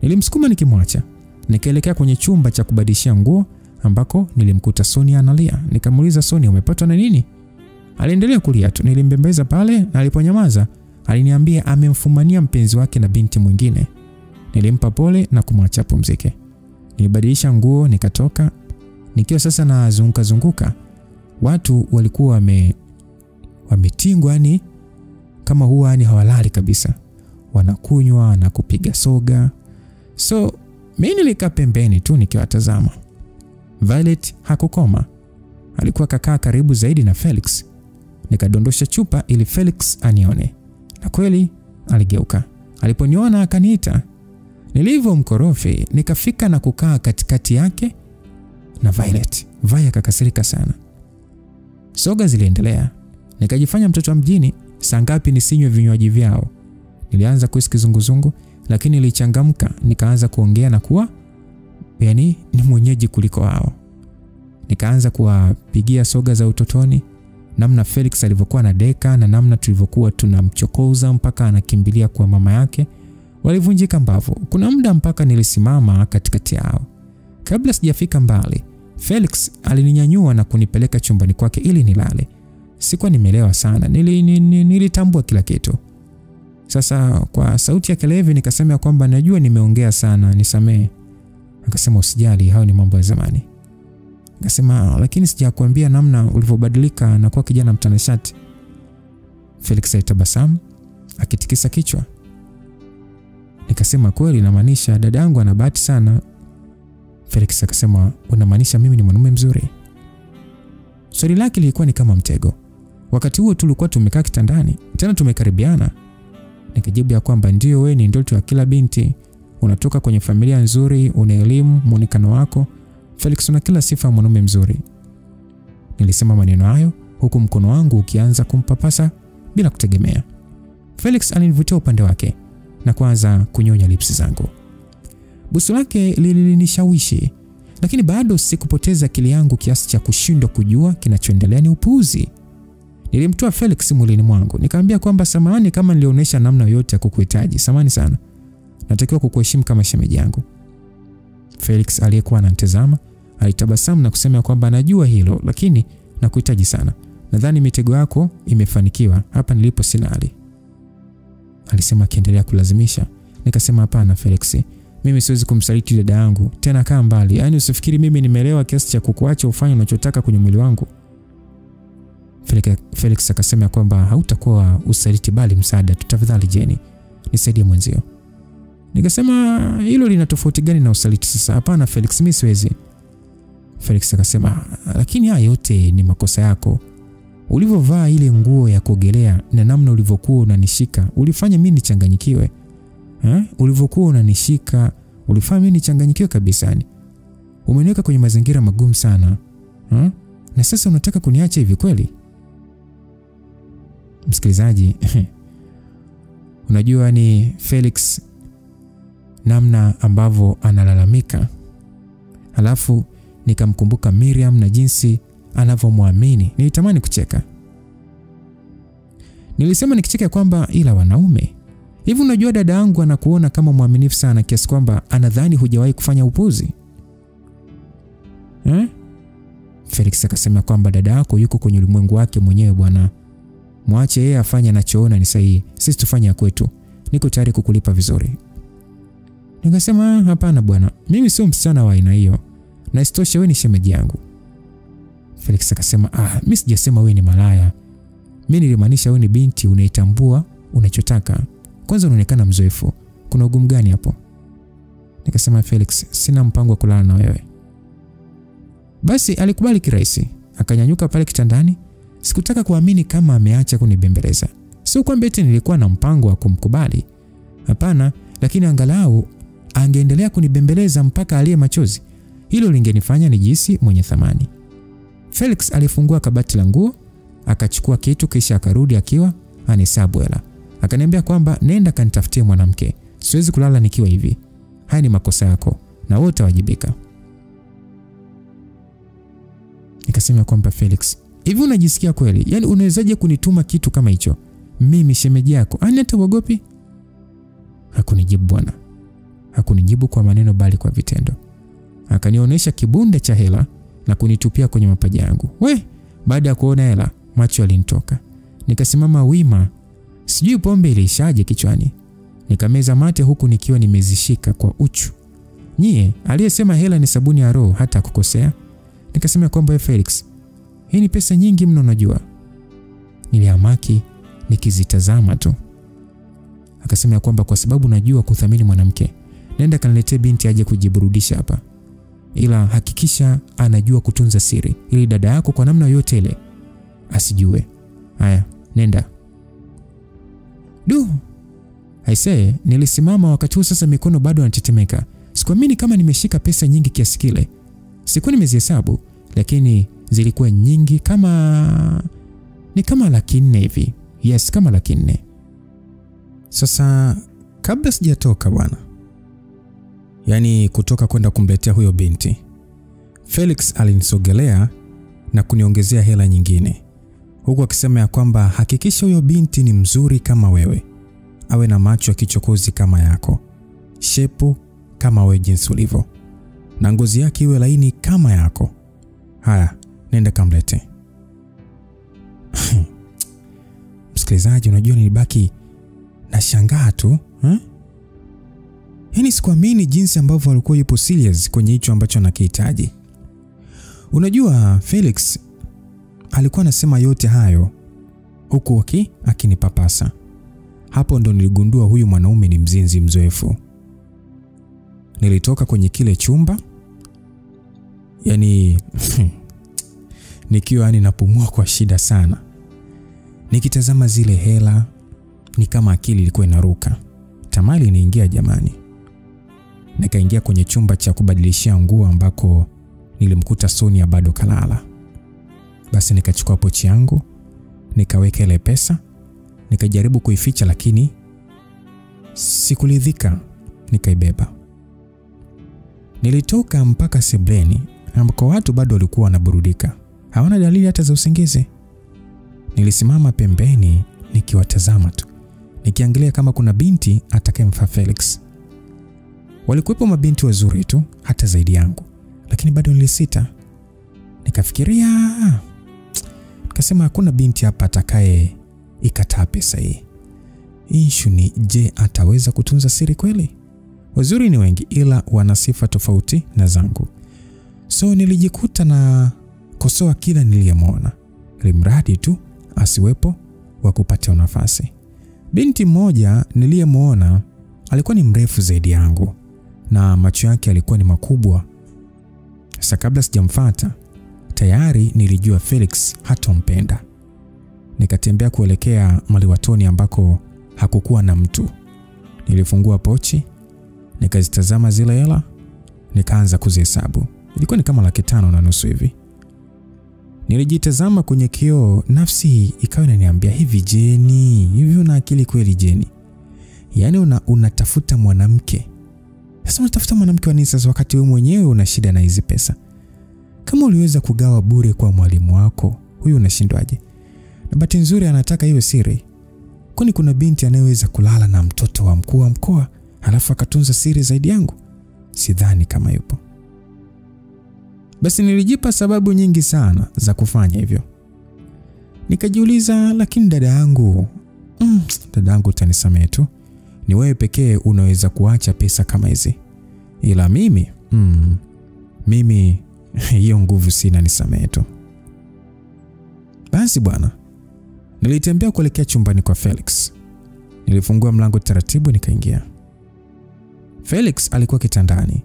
Nilimsukuma nikimwacha. Nikaelekea kwenye chumba cha kubadilishia nguo ambako nilimkuta Sonia analia. Nikamuuliza Sonia, umepatwa na nini? Aliendelea kulia tu. Nilimbembeza pale na aliponyamaza aliniambia amemfumania mpenzi wake na binti mwingine. Nilimpa pole na kumwacha pumzike. Nilibadilisha nguo nikatoka. Nikiwa sasa na zunguka, watu walikuwa wametingwa, yani kama huwa yani hawalali kabisa. Wanakunywa na kupiga soga. So mimi nilikaa pembeni tu nikiwatazama. Violet hakukoma. Alikuwa kakaa karibu zaidi na Felix. Nikadondosha chupa ili Felix anione. Na kweli aligeuka. Aliponiona akaniita. Nilivyomkorofi nikafika na kukaa katikati yake na Violet. Vaya kakasirika sana. Soga ziliendelea. Nikajifanya mtoto wa mjini, saa ngapi nisinywe vinywaji vyao. Nilianza kuhisi kizunguzungu, lakini nilichangamka, nikaanza kuongea na kuwa yani ni mwenyeji kuliko wao. Nikaanza kuwapigia soga za utotoni, namna Felix alivyokuwa na deka na namna tulivyokuwa tunamchokoza mpaka anakimbilia kwa mama yake. Walivunjika mbavu. Kuna muda mpaka nilisimama katikati yao. Kabla sijafika mbali, Felix alininyanyua na kunipeleka chumbani kwake ili nilale. Sikuwa nimelewa sana. Nilitambua kila kitu. Sasa kwa sauti ya kelevi nikasema kwamba najua nimeongea sana, nisamee. Akasema usijali, hao ni mambo ya zamani. Akasema lakini sijakwambia namna ulivyobadilika na kuwa kijana mtanashati. Felix alitabasamu akitikisa kichwa. Nikasema kweli namaanisha dadangu ana bahati sana. Felix akasema unamaanisha mimi ni mwanamume mzuri? Swali lake lilikuwa ni kama mtego. Wakati huo tulikuwa tumekaa kitandani, tena tumekaribiana. Nikajibu ya kwamba ndio, wewe ni ndoto ya kila binti. Unatoka kwenye familia nzuri, una elimu, muonekano wako. Felix una kila sifa ya mwanamume mzuri. Nilisema maneno hayo huku mkono wangu ukianza kumpapasa bila kutegemea. Felix alinivutia upande wake na kuanza kunyonya lipsi zangu. Busu lake lilinishawishi, lakini bado sikupoteza akili yangu kiasi cha kushindwa kujua kinachoendelea ni upuuzi. Nilimtoa Felix mwilini mwangu. Nikamwambia kwamba samahani kama nilionyesha namna yoyote ya kukuhitaji. Samahani sana. Natakiwa kukuheshimu kama shemeji yangu. Felix aliyekuwa ananitazama alitabasamu na kusema kwamba najua hilo, lakini nakuhitaji sana. Nadhani mitego yako imefanikiwa. Hapa nilipo sina hali. Alisema akiendelea kulazimisha. Nikasema hapana Felix. Mimi siwezi kumsaliti dada yangu. Tena kaa mbali. Yaani usifikiri mimi nimelewa kiasi cha kukuacha ufanye unachotaka kwenye mwili wangu. Felix akasema kwamba hautakuwa usaliti bali msaada. Tafadhali Jenny, nisaidie mwenzio. Nikasema hilo lina tofauti gani na usaliti sasa? Hapana Felix, mimi siwezi. Felix akasema lakini haya yote ni makosa yako. Ulivovaa ile nguo ya kuogelea na namna ulivyokuwa unanishika ulifanya mimi nichanganyikiwe. Ulivyokuwa unanishika ulifanya mimi nichanganyikiwe kabisa. Umeniweka kwenye mazingira magumu sana. Na sasa unataka kuniacha hivi kweli? Msikilizaji, unajua ni Felix namna ambavyo analalamika. Halafu nikamkumbuka Miriam na jinsi anavyomwamini. Nilitamani kucheka. Nilisema nikicheka kwamba ila wanaume. Hivi unajua dada yangu anakuona kama mwaminifu sana kiasi kwamba anadhani hujawahi kufanya upuzi. Felix akasema kwamba dada yako yuko kwenye ulimwengu wake mwenyewe bwana. Mwache yeye afanye anachoona ni sahihi. Sisi tufanye kwetu. Niko tayari kukulipa vizuri. Nikasema hapana bwana. Mimi sio msichana wa aina hiyo. Na isitoshe wewe ni shemeji yangu. Felix akasema mimi sijasema wewe ni malaya. Mimi nilimaanisha wewe ni binti unaitambua unachotaka. Kwanza unaonekana mzoefu. Kuna ugumu gani hapo? Nikasema Felix, sina mpango wa kulala na wewe. Basi alikubali kirahisi. Akanyanyuka pale kitandani. Sikutaka kuamini kama ameacha kunibembeleza. Sio kwamba eti nilikuwa na mpango wa kumkubali. Hapana, lakini angalau angeendelea kunibembeleza mpaka alie machozi. Hilo lingenifanya nijihisi mwenye thamani. Felix alifungua kabati la nguo, akachukua kitu kisha akarudi akiwa anihesabu hela. Akaniambia kwamba nenda kanitafutie mwanamke. Siwezi kulala nikiwa hivi. Haya ni makosa yako na wote wajibika. Nikasema kwamba Felix, hivi unajisikia kweli? Yaani unawezaje kunituma kitu kama hicho? Mimi shemeji yako. Hata uogopi? Hakunijibu bwana. Hakunijibu kwa maneno bali kwa vitendo. Akanionyesha kibunda cha hela na kunitupia kwenye mapaja yangu. Baada ya kuona hela, macho yalinitoka. Nikasimama wima. Sijui pombe ilishaje kichwani. Nikameza mate huku nikiwa nimezishika kwa uchu. Nyie, aliyesema hela ni sabuni ya roho hata kukosea. Nikasema kwamba Felix, hii ni pesa nyingi mno unajua. Nilihamaki nikizitazama tu. Akasema kwamba kwa sababu najua kuthamini mwanamke, nenda kaniletee binti aje kujiburudisha hapa. Ila hakikisha anajua kutunza siri ili dada yako kwa namna yote ile asijue. Haya, nenda. Aisee, nilisimama wakati huo sasa mikono bado yanatetemeka. Sikuamini kama nimeshika pesa nyingi kiasi kile. Sikuwa nimezihesabu, lakini zilikuwa nyingi kama 400,000 hivi. Yes, kama 400,000. Sasa kabla sijatoka bwana, yani kutoka kwenda kumletea huyo binti, Felix alinisogelea na kuniongezea hela nyingine, huku akisema ya kwamba hakikisha huyo binti ni mzuri kama wewe, awe na macho ya kichokozi kama yako, shepu kama wewe jinsi ulivyo, na ngozi yake iwe laini kama yako. Haya, nenda kamlete. Msikilizaji, unajua nilibaki na shangaa tu, Yaani sikuamini jinsi ambavyo alikuwa yupo serious kwenye hicho ambacho anakihitaji. Unajua Felix alikuwa anasema yote hayo huku akinipapasa. Hapo ndo niligundua huyu mwanaume ni mzinzi mzoefu. Nilitoka kwenye kile chumba, yani nikiwa napumua kwa shida sana. Nikitazama zile hela ni kama akili ilikuwa inaruka. Tamali niingia jamani. Nikaingia kwenye chumba cha kubadilishia nguo ambako nilimkuta Sonia bado kalala. Basi nikachukua pochi yangu, nikaweka ile pesa, nikajaribu kuificha lakini sikuridhika, nikaibeba. Nilitoka mpaka sebleni ambako watu bado walikuwa wanaburudika. Hawana dalili hata za usingizi. Nilisimama pembeni nikiwatazama tu, nikiangalia kama kuna binti atakayemfaa Felix. Walikuwepo mabinti wazuri tu hata zaidi yangu, lakini bado nilisita. Nikafikiria, nikasema hakuna binti hapa atakaye ikataa pesa hii. Issue ni je, ataweza kutunza siri kweli? Wazuri ni wengi ila wana sifa tofauti na zangu. So nilijikuta na kosoa kila niliyemwona, ilimradi tu asiwepo wa kupatia nafasi. Binti mmoja niliyemwona alikuwa ni mrefu zaidi yangu na macho yake yalikuwa ni makubwa. Sasa kabla sijamfuata, tayari nilijua Felix hatompenda. Nikatembea kuelekea maliwatoni ambako hakukuwa na mtu. Nilifungua pochi, nikazitazama zile hela, nikaanza kuzihesabu. Ilikuwa ni kama 5,500 hivi. Nilijitazama kwenye kioo, nafsi ikawa inaniambia hivi Jeni, hivi una akili kweli Jeni? Yaani unatafuta mwanamke. Sasa unatafuta mwanamke wa nini sasa wakati wewe mwenyewe una shida na hizi pesa? Kama uliweza kugawa bure kwa mwalimu wako, huyu unashindwaje? Na bahati nzuri anataka hiyo siri. Kwani kuna binti anayeweza kulala na mtoto wa mkuu wa mkoa halafu akatunza siri zaidi yangu? Sidhani kama yupo. Basi nilijipa sababu nyingi sana za kufanya hivyo. Nikajiuliza, lakini dada yangu, utanisamehe tu. Ni wewe pekee unaweza kuacha pesa kama hizi. Ila mimi hiyo nguvu sina, nisamehe tu. Basi bwana, nilitembea kuelekea chumbani kwa Felix. Nilifungua mlango taratibu nikaingia. Felix alikuwa kitandani.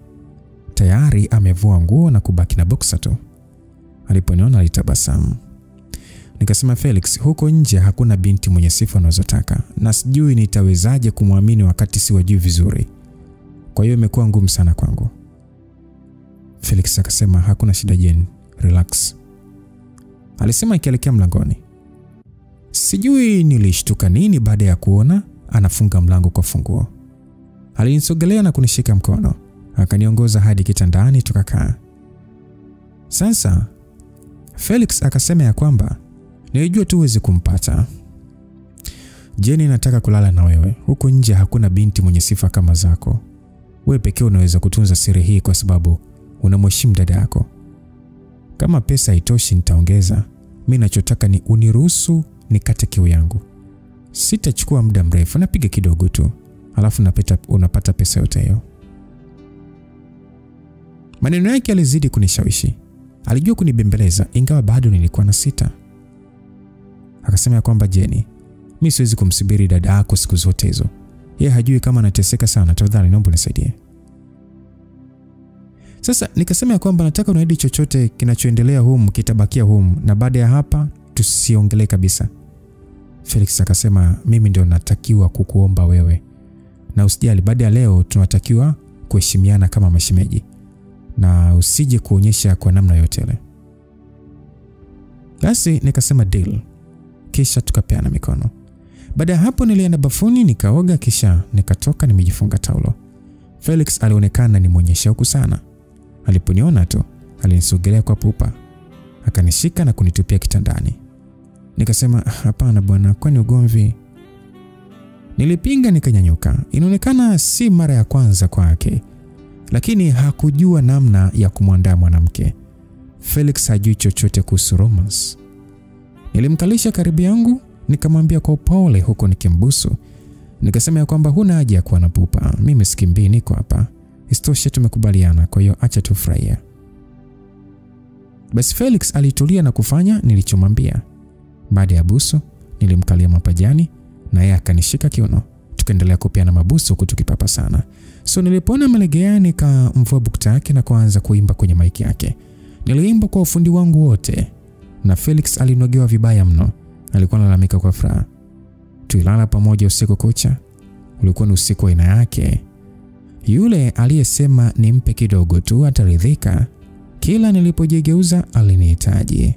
Tayari amevua nguo na kubaki na boxer tu. Aliponiona alitabasamu. Nikasema, Felix, huko nje hakuna binti mwenye sifa unazotaka na sijui nitawezaje kumwamini wakati siwajui vizuri. Kwa hiyo imekuwa ngumu sana kwangu. Felix akasema, hakuna shida Jen, relax. Alisema akielekea mlangoni. Sijui nilishtuka nini baada ya kuona anafunga mlango kwa funguo. Alinisogelea na kunishika mkono, akaniongoza hadi kitandani tukakaa. Sasa Felix akasema ya kwamba nilijua tu uweze kumpata. Jenny, nataka kulala na wewe. Huko nje hakuna binti mwenye sifa kama zako. Wewe pekee unaweza kutunza siri hii kwa sababu unamheshimu dada yako. Kama pesa haitoshi nitaongeza, Mimi ninachotaka ni uniruhusu nikate kiu yangu. Sitachukua muda mrefu, napiga kidogo tu. Alafu unapata pesa yote hiyo." Maneno yake yalizidi kunishawishi. Alijua kunibembeleza ingawa bado nilikuwa na sita. Akasema kwamba Jenny, mimi siwezi kumsubiri dada yako siku zote hizo. Yeye hajui kama anateseka sana, tafadhali naomba nisaidie. Sasa nikasema kwamba nataka unaidi chochote kinachoendelea humu kitabakia humu, na baada ya hapa tusiongelee kabisa. Felix akasema, mimi ndio natakiwa kukuomba wewe. Na usijali, baada ya leo tunatakiwa kuheshimiana kama mashemeji. Na usije kuonyesha kwa namna yote ile. Basi nikasema deal. Kisha tukapeana mikono. Baada ya hapo nilienda bafuni nikaoga, kisha nikatoka nimejifunga taulo. Felix alionekana ni mwenye shauku sana. Aliponiona tu alinisogelea kwa pupa. Akanishika na kunitupia kitandani. Nikasema, hapana bwana, kwani ugomvi? Nilipinga nikanyanyuka. Inaonekana si mara ya kwanza kwake, lakini hakujua namna ya kumwandaa mwanamke. Felix hajui chochote kuhusu romance. Nilimkalisha karibu yangu, nikamwambia kwa upole huko nikimbusu. Nikasema kwamba huna haja ya kuwa na pupa. Mimi sikimbii, niko hapa. Isitoshe tumekubaliana, kwa hiyo acha tufurahie. Basi Felix alitulia na kufanya nilichomwambia. Baada ya busu, nilimkalia mapajani na yeye akanishika kiuno. Tukaendelea kupiana mabusu kutukipapa sana. So nilipoona amelegea nikamvua bukta yake na kuanza kuimba kwenye maiki yake. Niliimba kwa ufundi wangu wote. Na Felix alinogewa vibaya mno. Alikuwa analalamika kwa furaha. Tulilala pamoja usiku kucha. Ulikuwa ni usiku wa aina yake. Yule aliyesema nimpe kidogo tu ataridhika, kila nilipojigeuza alinihitaji.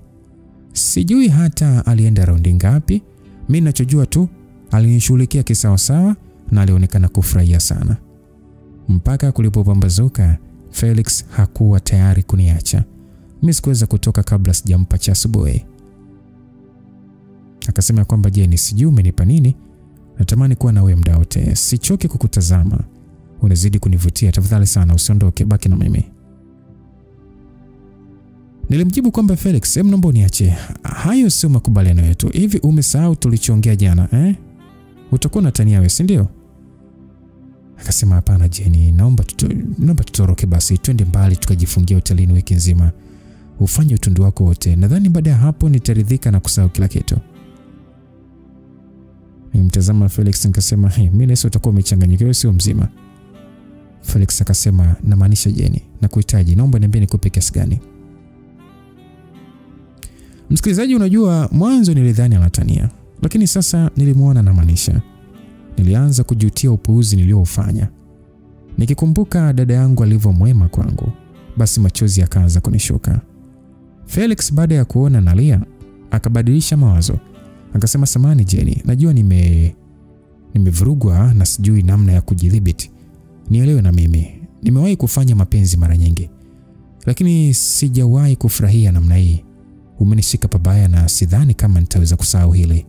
Sijui hata alienda raundi ngapi. Mimi ninachojua tu alinishughulikia kisawasawa na alionekana kufurahia sana. Mpaka kulipopambazuka, Felix hakuwa tayari kuniacha. Mimi sikuweza kutoka kabla sijampa cha asubuhi. Akasema kwamba Jenny, sijui umenipa nini, natamani kuwa na wewe muda wote. Sichoki kukutazama. Unazidi kunivutia, tafadhali sana usiondoke, baki na mimi. Nilimjibu kwamba Felix, naomba uniache. Hayo sio makubaliano yetu. Hivi umesahau tulichoongea jana, Utakuwa unatania wewe, si ndio? Akasema hapana Jenny, naomba tutoroke basi, twende mbali tukajifungia hotelini wiki nzima. Ufanye utundu wako wote. Nadhani baada ya hapo nitaridhika na kusahau kila kitu. Nimtazama Felix nikasema, mimi nahisi utakuwa umechanganyikiwa, sio mzima. Felix akasema, namaanisha Jenny, nakuhitaji, naomba niambie nikupe kiasi gani. Msikilizaji, unajua mwanzo nilidhani anatania, lakini sasa nilimuona anamaanisha. Nilianza kujutia upuuzi niliofanya. Nikikumbuka dada yangu alivyomwema kwangu, basi machozi yakaanza kunishuka. Felix baada ya kuona nalia, akabadilisha mawazo. Akasema, samahani Jenny, najua nimevurugwa na sijui namna ya kujidhibiti. Nielewe na mimi. Nimewahi kufanya mapenzi mara nyingi, lakini sijawahi kufurahia namna hii. Umenishika pabaya na sidhani kama nitaweza kusahau hili.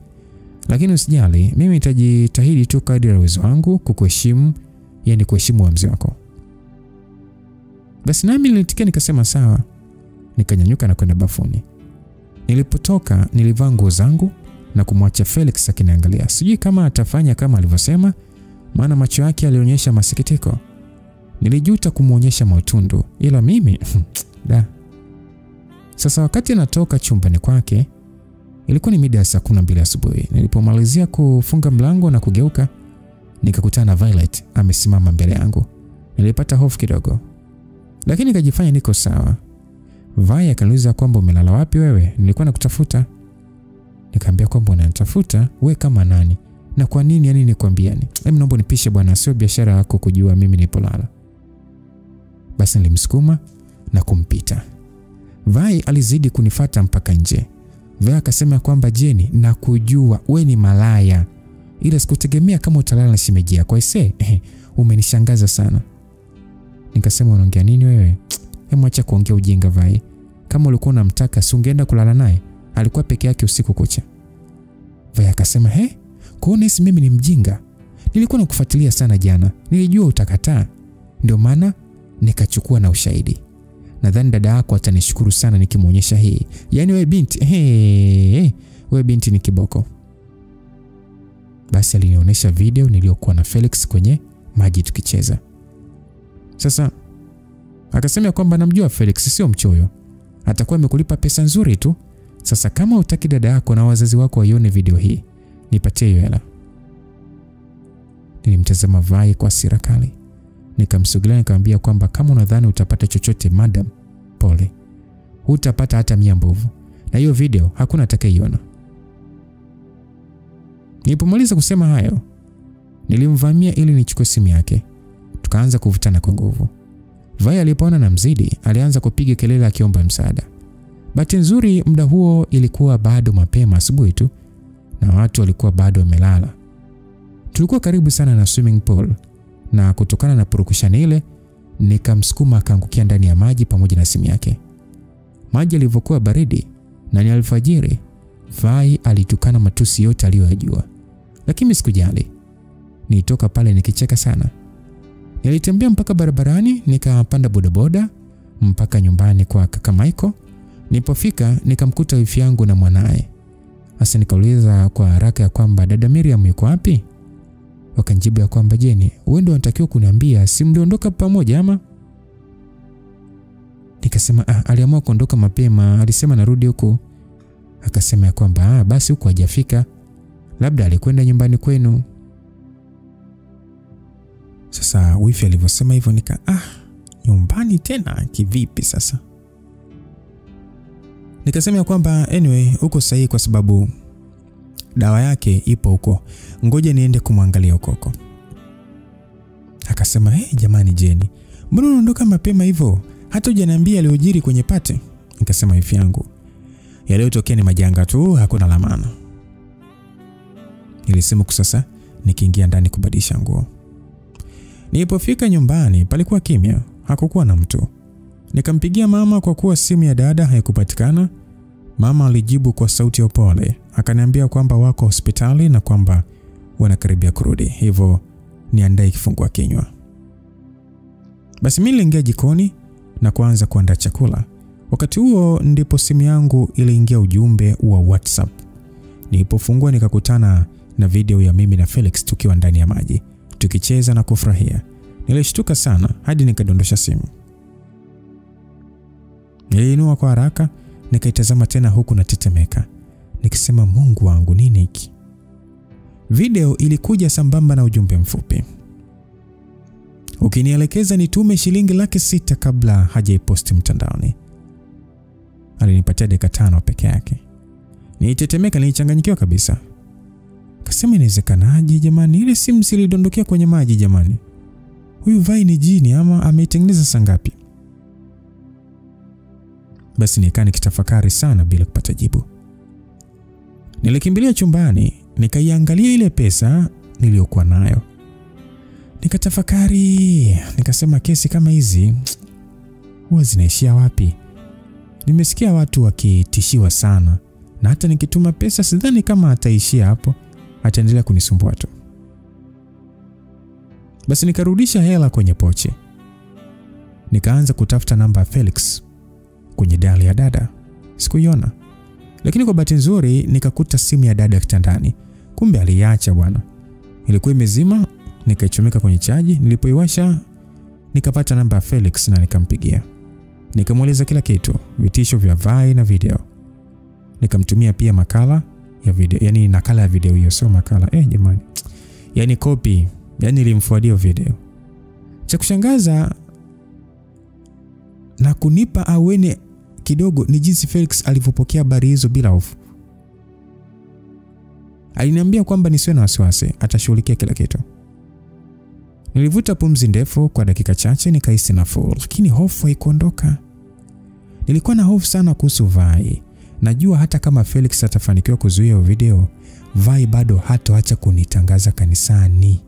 Lakini usijali, mimi nitajitahidi tu kadri ya uwezo wangu kukuheshimu, yani kuheshimu uamuzi wako. Basi nami nilitikia nikasema sawa. Nikanyanyuka na kwenda bafuni. Nilipotoka nilivaa nguo zangu na kumwacha Felix akiniangalia. Sijui kama atafanya kama alivyosema, maana macho yake yalionyesha masikitiko. Nilijuta kumuonyesha mautundu, ila mimi da. Sasa wakati anatoka chumbani kwake, ilikuwa ni mida ya saa 12 asubuhi. Nilipomalizia kufunga mlango na kugeuka, nikakutana na Violet amesimama mbele yangu. Nilipata hofu kidogo, lakini nikajifanya niko sawa. Vaya akaniuliza kwamba umelala wapi wewe? Nilikuwa nakutafuta. Nikamwambia kwamba unanitafuta wewe kama nani? Na kwa nini yani nikwambiani? Hebu naomba nipishe bwana, sio biashara yako kujua mimi nilipolala. Basi nilimsukuma na kumpita. Vai alizidi kunifuata mpaka nje. Vai akasema kwamba Jenny, nakujua wewe ni malaya, ila sikutegemea kama utalala na shemeji yako. Umenishangaza sana. Nikasema unaongea nini wewe? Hebu acha kuongea ujinga Vai. Kama ulikuwa unamtaka si ungeenda kulala naye? Alikuwa peke yake usiku kucha. Vai akasema, kuona hisi mimi ni mjinga? Nilikuwa nakufuatilia sana jana. Nilijua utakataa. Ndio maana nikachukua na ushahidi. nadhani dada yako atanishukuru sana nikimuonyesha hii. Yaani wewe binti, wewe binti ni kiboko. Basi alinionyesha video niliyokuwa na Felix kwenye maji tukicheza. Sasa akasema kwamba namjua Felix sio mchoyo. Atakuwa amekulipa pesa nzuri tu. Sasa kama hutaki dada yako na wazazi wako waione video hii, nipatie hiyo hela. Nilimtazama Vai kwa hasira kali. Nikamsogelea nikamwambia kwamba kama unadhani utapata chochote madam, pole. Hutapata hata 100 mbovu. Na hiyo video hakuna atakayeiona. Nilipomaliza kusema hayo, nilimvamia ili nichukue simu yake. Tukaanza kuvutana kwa nguvu. Vai alipoona na mzidi, alianza kupiga kelele akiomba msaada. Bahati nzuri muda huo ilikuwa bado mapema asubuhi tu na watu walikuwa bado wamelala. Tulikuwa karibu sana na swimming pool na kutokana na purukushani ile nikamsukuma akaangukia ndani ya maji pamoja na simu yake. Maji yalivyokuwa baridi na ni alfajiri, Vai alitukana matusi yote aliyojua. Lakini sikujali. Nilitoka pale nikicheka sana. Nilitembea mpaka barabarani, nikapanda bodaboda mpaka nyumbani kwa kaka Michael. Nilipofika nikamkuta wifi yangu na mwanae. Hasa nikauliza kwa haraka ya kwamba dada Miriam yuko wapi? Wakanijibu ya kwamba Jeni, wewe ndio unatakiwa kuniambia, si mliondoka pamoja ama? Nikasema aliamua kuondoka mapema, alisema narudi huko. Akasema ya kwamba basi huko hajafika, labda alikwenda nyumbani kwenu. Sasa wifi alivyosema hivyo nyumbani tena kivipi sasa? Nikasema ya kwamba anyway uko sahihi kwa sababu dawa yake ipo huko. Ngoja niende kumwangalia huko. Akasema jamani Jeni, mbona unaondoka mapema hivyo? Hata hujaniambia aliyojiri kwenye pate. Nikasema wifi yangu, yaliyotokea ni majanga tu, hakuna la maana. Nilisema sasa nikiingia ndani kubadilisha nguo. Nilipofika nyumbani palikuwa kimya, hakukuwa na mtu. Nikampigia mama kwa kuwa simu ya dada haikupatikana. Mama alijibu kwa sauti ya upole, akaniambia kwamba wako hospitali na kwamba wanakaribia kurudi, hivyo niandae kifungua kinywa. Basi mimi niliingia jikoni na kuanza kuandaa chakula. Wakati huo ndipo simu yangu iliingia ujumbe wa WhatsApp. Nilipofungua nikakutana na video ya mimi na Felix tukiwa ndani ya maji, tukicheza na kufurahia. Nilishtuka sana hadi nikadondosha simu. Niliinua kwa haraka, nikaitazama tena huku na tetemeka. Nikisema Mungu wangu nini hiki? Video ilikuja sambamba na ujumbe mfupi. Ukinielekeza nitume shilingi 600,000 kabla hajaiposti mtandaoni. Alinipatia dakika 5 peke yake. Nilitetemeka, nilichanganyikiwa kabisa. Kasema inawezekanaje jamani, ile simu silidondokea kwenye maji jamani? Huyu Vai ni jini ama ameitengeneza saa ngapi? Basi nikaa nikitafakari sana bila kupata jibu. Nilikimbilia chumbani, nikaiangalia ile pesa niliyokuwa nayo. Nikatafakari, nikasema kesi kama hizi huwa zinaishia wapi? Nimesikia watu wakitishiwa sana, na hata nikituma pesa sidhani kama ataishia hapo, ataendelea kunisumbua tu. Basi nikarudisha hela kwenye pochi. Nikaanza kutafuta namba ya Felix kwenye dial ya dada. Sikuiona. Lakini kwa bahati nzuri nikakuta simu ya dada kitandani. Kumbe aliacha bwana. Ilikuwa imezima, nikaichomeka kwenye chaji. Nilipoiwasha nikapata namba ya Felix na nikampigia. Nikamueleza kila kitu, vitisho vya Vai na video. Nikamtumia pia makala ya video, yani nakala ya video hiyo, sio makala. Jamani. Yani copy, yani nilimforwardia video. Cha kushangaza na kunipa aweni kidogo ni jinsi Felix alivyopokea habari hizo bila hofu. Aliniambia kwamba nisiwe na wasiwasi, atashughulikia kila kitu. Nilivuta pumzi ndefu kwa dakika chache, nikahisi nafuu, lakini hofu haikuondoka. Nilikuwa na hofu sana kuhusu Vai. Najua hata kama Felix atafanikiwa kuzuia video, Vai bado hatoacha kunitangaza kanisani.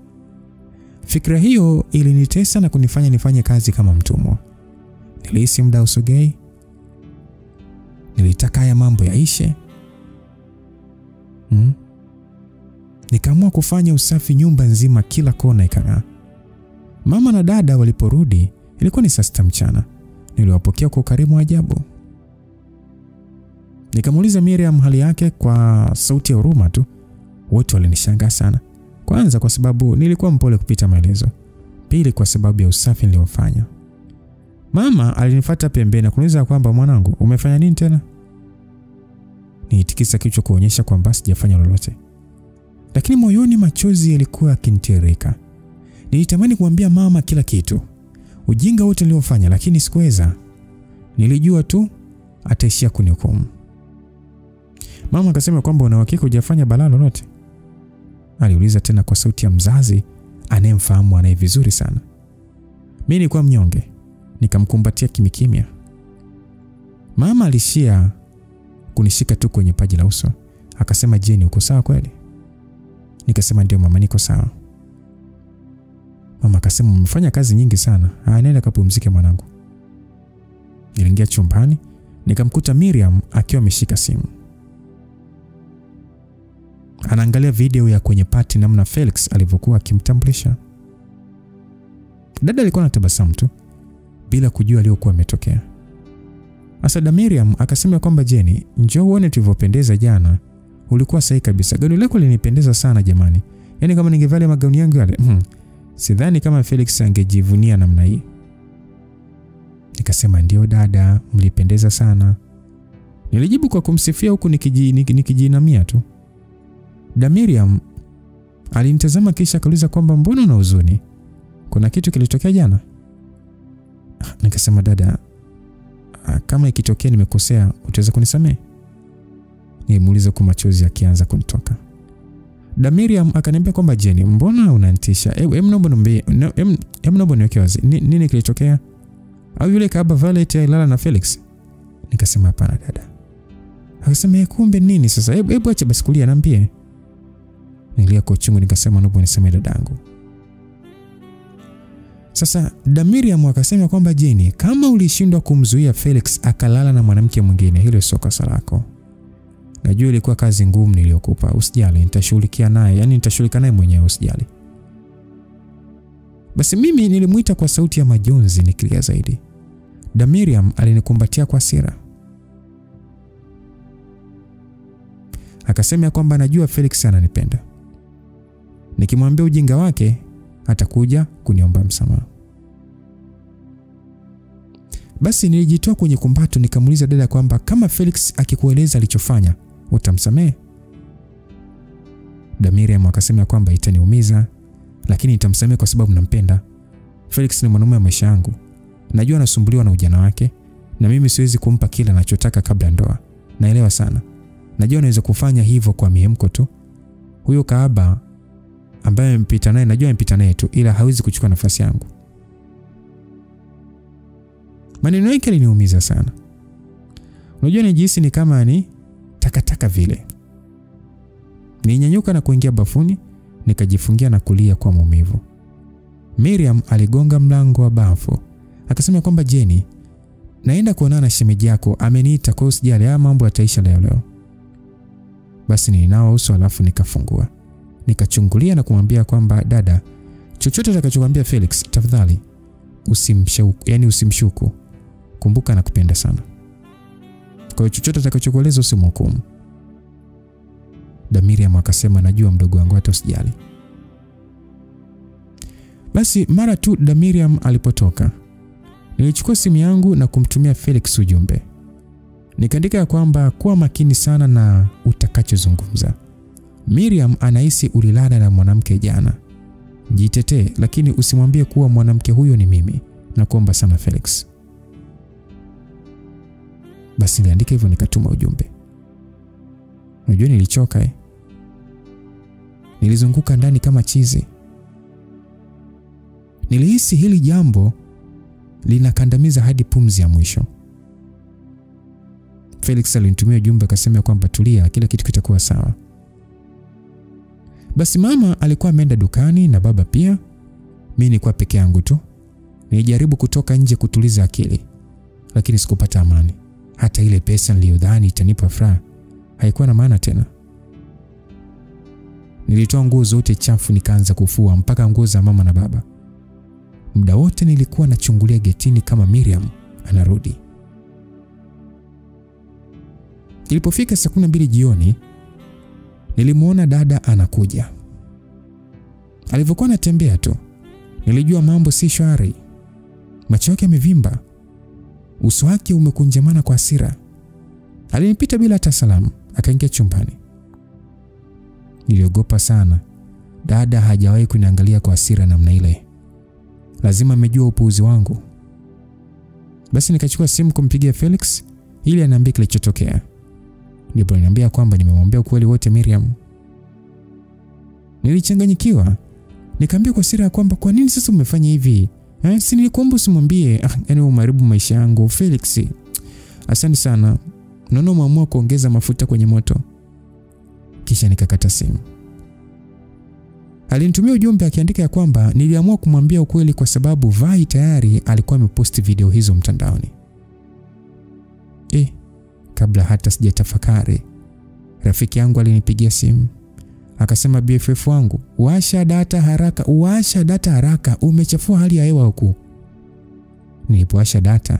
Fikra hiyo ilinitesa na kunifanya nifanye kazi kama mtumwa. Nilihisi muda usogei. Nilitaka haya mambo yaishe. Nikaamua kufanya usafi nyumba nzima, kila kona ikang'aa. Mama na dada waliporudi ilikuwa ni saa 6 mchana. niliwapokea kwa ukarimu wa ajabu. Nikamuuliza Miriam hali yake kwa sauti ya huruma tu. Wote walinishangaa sana. Kwanza kwa sababu nilikuwa mpole kupita maelezo. Pili kwa sababu ya usafi niliofanya. Mama alinifuata pembeni na kuniuliza kwamba mwanangu, umefanya nini tena? Niitikisa kichwa kuonyesha kwamba sijafanya lolote. Lakini moyoni machozi yalikuwa yakinitiririka. Nilitamani kumwambia mama kila kitu. Ujinga wote niliofanya, lakini sikuweza. Nilijua tu ataishia kunihukumu. Mama akasema kwamba una uhakika hujafanya balaa lolote? Aliuliza tena kwa sauti ya mzazi anayemfahamu anaye vizuri sana. Mimi nilikuwa mnyonge, nikamkumbatia kimya. Mama alishia kunishika tu kwenye paji la uso. Akasema, "Jeni, uko sawa kweli?" Nikasema, "Ndio mama, niko sawa." Mama akasema, "Umefanya kazi nyingi sana. Nenda kapumzike mwanangu." Niliingia chumbani, nikamkuta Miriam akiwa ameshika simu. Anaangalia video ya kwenye party namna Felix alivyokuwa akimtambulisha. Dada alikuwa anatabasamu tu bila kujua aliyokuwa ametokea. Asada Miriam akasema kwamba, "Jeni, njoo uone tulivyopendeza jana. Ulikuwa sahihi kabisa. Gauni lako linipendeza sana jamani. Yaani kama ningevalia magauni yangu yale, sidhani kama Felix angejivunia namna hii." Nikasema, "Ndio dada, mlipendeza sana." Nilijibu kwa kumsifia huku nikijinamia tu. Miriam alinitazama kisha akauliza kwamba, "Mbona una huzuni? Kuna kitu kilitokea jana?" Nikasema, "Dada, kama ikitokea nimekosea, utaweza kunisamehe?" Nilimuuliza kwa machozi yakianza kunitoka. Miriam akaniambia kwamba, "Jeni, mbona unanitisha? Naomba niweke wazi. Nini kilitokea? Au yule kaaba Violet alilala na Felix?" Nikasema, "Hapana dada." Akasema, "Kumbe nini sasa? Hebu acha basi kulia, niambie." Nilia kwa uchungu nikasema, "Naomba unisamehe dadangu." Sasa Miriam akasema kwamba, "Jeni, kama ulishindwa kumzuia Felix akalala na mwanamke mwingine, hilo sio kosa lako. Najua ilikuwa kazi ngumu niliyokupa. Usijali, nitashughulikia naye. Yaani nitashughulika naye mwenyewe, usijali." Basi mimi nilimuita kwa sauti ya majonzi nikilia zaidi. Miriam alinikumbatia kwa hasira. Akasema kwamba najua Felix ananipenda. Nikimwambia ujinga wake atakuja kuniomba msamaha. Basi nilijitoa kwenye kumbato nikamuuliza dada kwamba kama Felix akikueleza alichofanya, utamsamehe? Miriam akasema kwamba itaniumiza, lakini nitamsamehe kwa sababu nampenda. Felix ni mwanaume wa maisha yangu. Najua anasumbuliwa na ujana wake na mimi siwezi kumpa kila anachotaka kabla ndoa. Naelewa sana. Najua naweza kufanya hivyo kwa mihemko tu. Huyo kaaba ambaye mpita naye, najua mpita naye tu, ila hawezi kuchukua nafasi yangu. Maneno yake yaliniumiza sana. Unajua nijihisi ni kama ni takataka vile. Ninyanyuka na kuingia bafuni, nikajifungia na kulia kwa maumivu. Miriam aligonga mlango wa bafu. Akasema kwamba, "Jeni, naenda kuonana na shemeji yako, ameniita kwa usijali, mambo yataisha leo." Basi nilinawa uso alafu nikafungua. Nikachungulia na kumwambia kwamba, "Dada, chochote atakachokuambia Felix, tafadhali usimshuku. Kumbuka nakupenda sana. Kwa hiyo chochote atakachokueleza usimhukumu." Miriam akasema, "Najua mdogo wangu, hata usijali." Basi mara tu Miriam alipotoka, nilichukua simu yangu na kumtumia Felix ujumbe. Nikaandika kwamba kuwa makini sana na utakachozungumza. Miriam anahisi ulilala na mwanamke jana. Jitetee, lakini usimwambie kuwa mwanamke huyo ni mimi. Nakuomba sana Felix. Basi niliandika hivyo nikatuma ujumbe. Unajua nilichoka Nilizunguka ndani kama chizi. Nilihisi hili jambo linakandamiza hadi pumzi ya mwisho. Felix alinitumia ujumbe akasema kwamba tulia, kila kitu kitakuwa sawa. Basi mama alikuwa ameenda dukani na baba pia. Mimi nilikuwa peke yangu tu. Nilijaribu kutoka nje kutuliza akili, lakini sikupata amani. Hata ile pesa niliyodhani itanipa furaha haikuwa na maana tena. Nilitoa nguo zote chafu nikaanza kufua mpaka nguo za mama na baba. Muda wote nilikuwa nachungulia getini kama Miriam anarudi. Ilipofika saa 12 jioni, nilimuona dada anakuja. Alivyokuwa anatembea tu, nilijua mambo si shwari. Macho yake yamevimba, uso wake umekunjamana kwa hasira. Alinipita bila hata salamu, akaingia chumbani. Niliogopa sana. Dada hajawahi kuniangalia kwa hasira namna ile. Lazima amejua upuuzi wangu. Basi nikachukua simu kumpigia Felix ili aniambie kilichotokea. Ndipo aliniambia kwamba nimemwambia ukweli wote Miriam. Nilichanganyikiwa. Nikamwambia kwa hasira kwamba kwa nini sasa umefanya hivi? Si nilikuomba usimwambie. Yaani umeharibu maisha yangu Felix. Asante sana. Naona umeamua kuongeza mafuta kwenye moto. Kisha nikakata simu. Alinitumia ujumbe akiandika ya kwamba niliamua kumwambia ukweli kwa sababu Vai tayari alikuwa ameposti video hizo mtandaoni. Kabla hata sijatafakari, rafiki yangu alinipigia simu. Akasema, BFF wangu, washa data haraka, umechafua hali ya hewa huku. Nilipowasha data,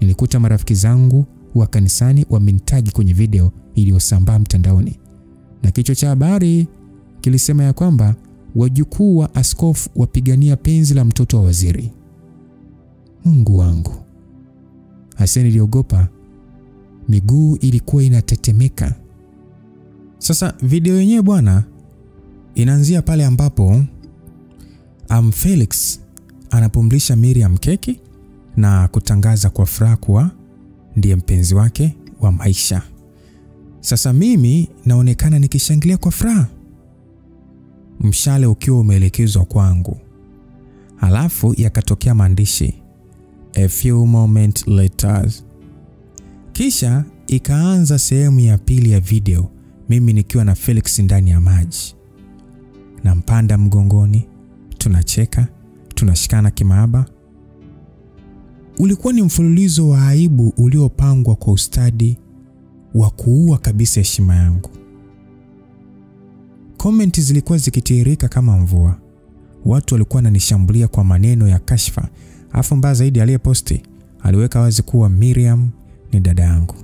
nilikuta marafiki zangu wa kanisani wamenitagi kwenye video iliyosambaa mtandaoni. Na kichwa cha habari kilisema ya kwamba wajukuu wa askofu wapigania penzi la mtoto wa waziri. Mungu wangu. Hasa niliogopa. Miguu ilikuwa inatetemeka. Sasa video yenyewe bwana inaanzia pale ambapo Felix anapomlisha Miriam keki na kutangaza kwa furaha kuwa ndiye mpenzi wake wa maisha. Sasa mimi naonekana nikishangilia kwa furaha, mshale ukiwa umeelekezwa kwangu. Halafu yakatokea maandishi a few moments later. Kisha ikaanza sehemu ya pili ya video, mimi nikiwa na Felix ndani ya maji. Nampanda mgongoni, tunacheka, tunashikana kimaaba. Ulikuwa ni mfululizo wa aibu uliopangwa kwa ustadi wa kuua kabisa heshima yangu. Comment zilikuwa zikitiririka kama mvua. Watu walikuwa wananishambulia kwa maneno ya kashfa. Afu mbaya zaidi aliyeposti aliweka wazi kuwa Miriam ni dada yangu.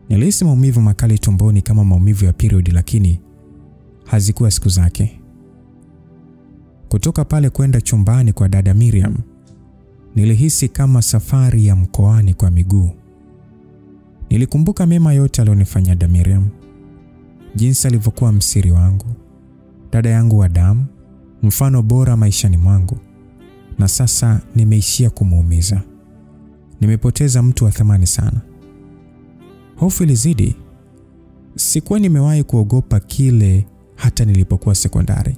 Nilihisi maumivu makali tumboni kama maumivu ya period, lakini hazikuwa siku zake. Kutoka pale kwenda chumbani kwa dada Miriam, nilihisi kama safari ya mkoani kwa miguu. Nilikumbuka mema yote alionifanyia dada Miriam. Jinsi alivyokuwa msiri wangu, dada yangu wa damu, mfano bora maishani mwangu. Na sasa nimeishia kumuumiza. Nimepoteza mtu wa thamani sana. Hofu ilizidi. Sikuwa nimewahi kuogopa kile hata nilipokuwa sekondari.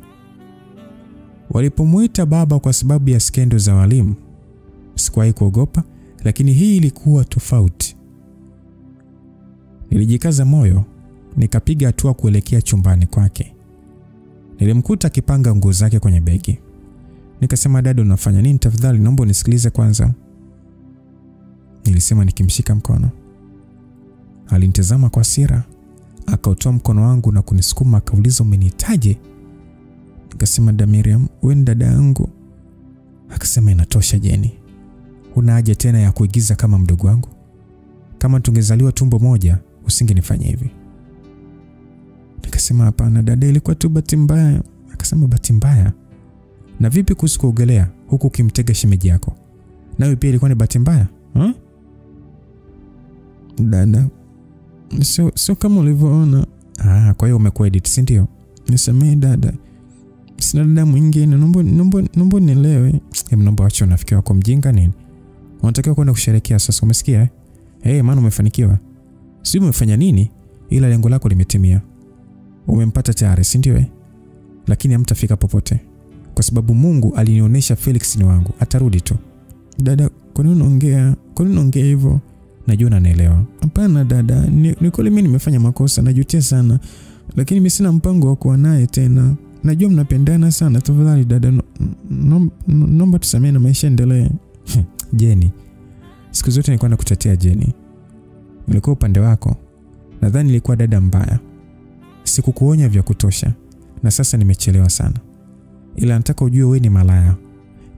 Walipomuita baba kwa sababu ya skendo za walimu, sikuwahi kuogopa, lakini hii ilikuwa tofauti. Nilijikaza moyo, nikapiga hatua kuelekea chumbani kwake. Nilimkuta akipanga nguo zake kwenye begi. Nikasema, dada unafanya nini tafadhali, naomba unisikilize kwanza. Nilisema nikimshika mkono. Alinitazama kwa hasira, akautoa mkono wangu na kunisukuma akauliza, umenihitaje? Nikasema, dada Miriam, wewe ni dada yangu. Akasema, inatosha Jenny. Huna haja tena ya kuigiza kama mdogo wangu. Kama tungezaliwa tumbo moja, usingenifanya hivi. Nikasema, hapana dada, ilikuwa tu bahati mbaya. Akasema, bahati mbaya? Na vipi kuhusu kuogelea huku ukimtega shemeji yako? Nawe pia ilikuwa ni bahati mbaya? Dada, sio kama ulivyoona. Kwa hiyo umekuedit, si ndio? Nisamehe dada. Sina dada mwingine, naomba nielewe. Naomba acha unafikiri wako mjinga nini? Unatakiwa kwenda kusherehekea sasa, umesikia? Maana umefanikiwa. Sio umefanya nini, ila lengo lako limetimia. Umempata tayari, si ndio? Lakini hamtafika popote. Kwa sababu Mungu alinionyesha Felix ni wangu, atarudi tu. Dada, kwa nini unaongea hivyo? Najua unanielewa. Hapana dada, ni kweli mimi nimefanya makosa, najutia sana. Lakini mimi sina mpango wa kuwa naye tena. Najua mnapendana sana, tafadhali dada, naomba tusamehe na maisha endelee. Jenny, siku zote nilikuwa nakutetea Jenny. Nilikuwa upande wako. Nadhani nilikuwa dada mbaya. Sikukuonya vya kutosha. Na sasa nimechelewa sana. Ila nataka ujue wewe ni malaya.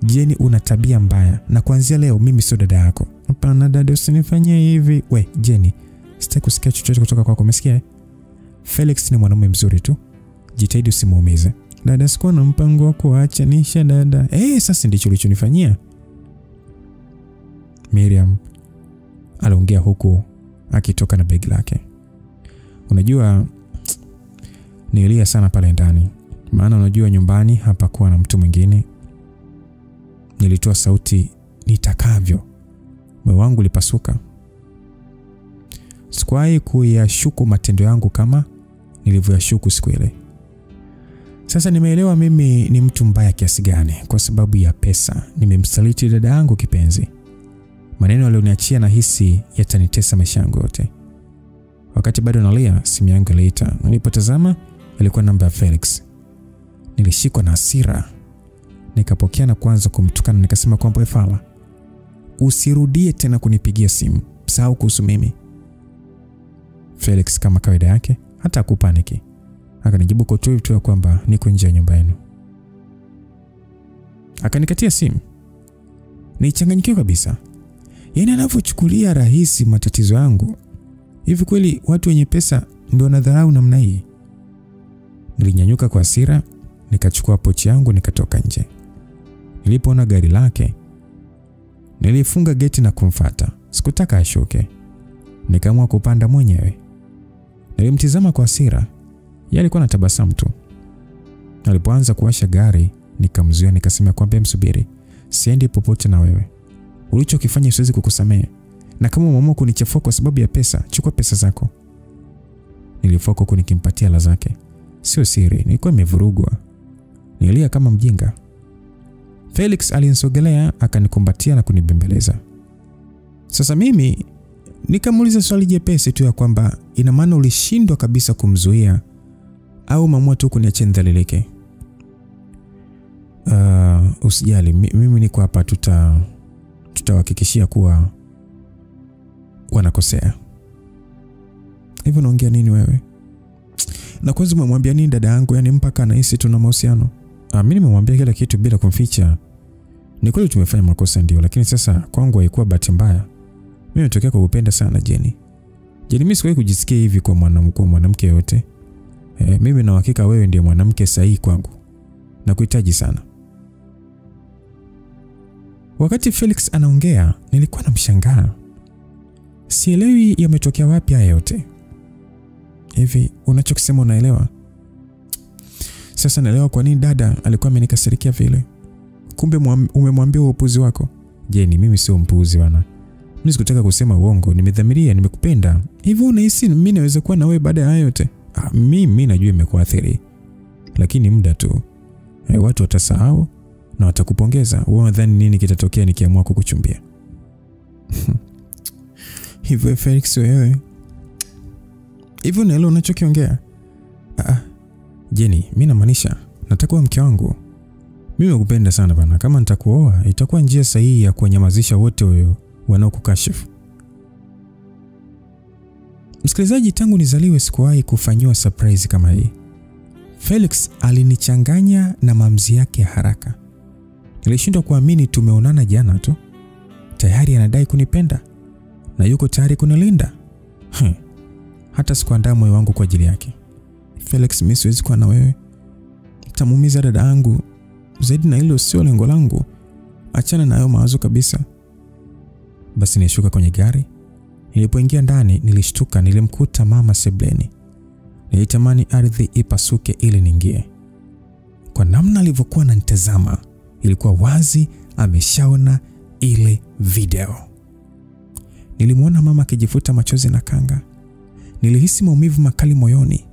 Jenny, una tabia mbaya na kuanzia leo mimi sio dada yako. Hapana dada, usinifanyie hivi. We Jenny, sitaki kusikia chochote kutoka kwako, umesikia? Felix ni mwanamume mzuri tu. Jitahidi usimuumize. Dada, sikuwa na mpango wa kuachanisha dada. Sasa ndicho ulichonifanyia. Miriam aliongea huku akitoka na begi lake. Unajua nilia sana pale ndani. Maana unajua nyumbani hapakuwa na mtu mwingine. Nilitoa sauti nitakavyo. Moyo wangu ulipasuka. Sikuwahi kuyashuku matendo yangu kama nilivyoyashuku siku ile. Sasa nimeelewa mimi ni mtu mbaya kiasi gani. Kwa sababu ya pesa nimemsaliti dada yangu kipenzi. Maneno alioniachia na hisi yatanitesa maisha yangu yote. Wakati bado nalia, simu yangu iliita. Nilipotazama ilikuwa namba ya Felix. Nilishikwa na hasira. Nikapokea na kuanza kumtukana, nikasema kwamba efala, usirudie tena kunipigia simu. Sahau kuhusu mimi. Felix kama kawaida yake hata kupaniki. Akanijibu kwa tu kwamba niko nje ya nyumba yenu. Akanikatia simu. Nilichanganyikiwa kabisa. Yaani anavyochukulia rahisi matatizo yangu. Hivi kweli watu wenye pesa ndio wanadharau namna hii? Nilinyanyuka kwa hasira, nikachukua pochi yangu nikatoka nje. Nilipoona gari lake, nilifunga geti na kumfuata. Sikutaka ashuke. Nikaamua kupanda mwenyewe. Nilimtizama kwa hasira. Yeye alikuwa anatabasamu tu. Alipoanza kuwasha gari, nikamzuia nikasema kwamba msubiri. Siendi popote na wewe. Ulichokifanya siwezi kukusamehe. Na kama umeamua kunichafua kwa sababu ya pesa, chukua pesa zako. Nilifoka huko nikimpatia la zake. Sio siri, nilikuwa nimevurugwa. Nilia kama mjinga. Felix alinisogelea akanikumbatia na kunibembeleza. Sasa mimi nikamuuliza swali jepesi tu ya kwamba ina maana ulishindwa kabisa kumzuia au mamua tu kuniacha ndaleleke? Usijali, mimi niko hapa, tutahakikishia kuwa wanakosea. Hivyo unaongea nini wewe? Na kwanza umemwambia nini dada yangu? Yani mpaka anahisi tuna mahusiano. Mimi nimemwambia kila kitu bila kumficha. Ni kweli tumefanya makosa ndio, lakini sasa kwangu haikuwa bahati mbaya. Mimi natokea kwa kupenda sana Jenny. Mimi sikuwahi kujisikia hivi kwa mwanamke yote. Mimi na hakika wewe ndiye mwanamke sahihi kwangu. Nakuhitaji sana. Wakati Felix anaongea, nilikuwa namshangaa. Sielewi yametokea wapi haya yote. Hivi unachokisema unaelewa? Sasa naelewa kwa nini dada alikuwa amenikasirikia vile. Kumbe umemwambia upuzi wako. Jenny, mimi sio mpuzi bwana. Mimi sikutaka kusema uongo, nimedhamiria, nimekupenda. Hivi unahisi mimi naweza kuwa na wewe baada ya yote? Mimi najua imekuathiri. Lakini muda tu. Watu watasahau na watakupongeza. Wewe unadhani nini kitatokea nikiamua kukuchumbia? Hivyo Felix wewe. Hivyo unaelewa unachokiongea? Jenny, mimi namaanisha nataka uwe mke wangu. Mimi nakupenda sana bana. Kama nitakuoa, itakuwa njia sahihi ya kunyamazisha wote wao wanaokukashifu. Msikilizaji, tangu nizaliwe sikuwahi kufanywa surprise kama hii. Felix alinichanganya na maamuzi yake haraka. Nilishindwa kuamini tumeonana jana tu. Tayari anadai kunipenda na yuko tayari kunilinda. Hata sikuandaa moyo wangu kwa ajili yake. Felix, mimi siwezi kuwa na wewe. Nitamuumiza dada yangu. Zaidi na hilo sio lengo langu. Achana na hayo mawazo kabisa. Basi nishuka kwenye gari. Nilipoingia ndani nilishtuka, nilimkuta mama sebleni. Nilitamani ardhi ipasuke ili niingie. Kwa namna alivyokuwa ananitazama, ilikuwa wazi ameshaona ile video. Nilimuona mama akijifuta machozi na kanga. Nilihisi maumivu makali moyoni.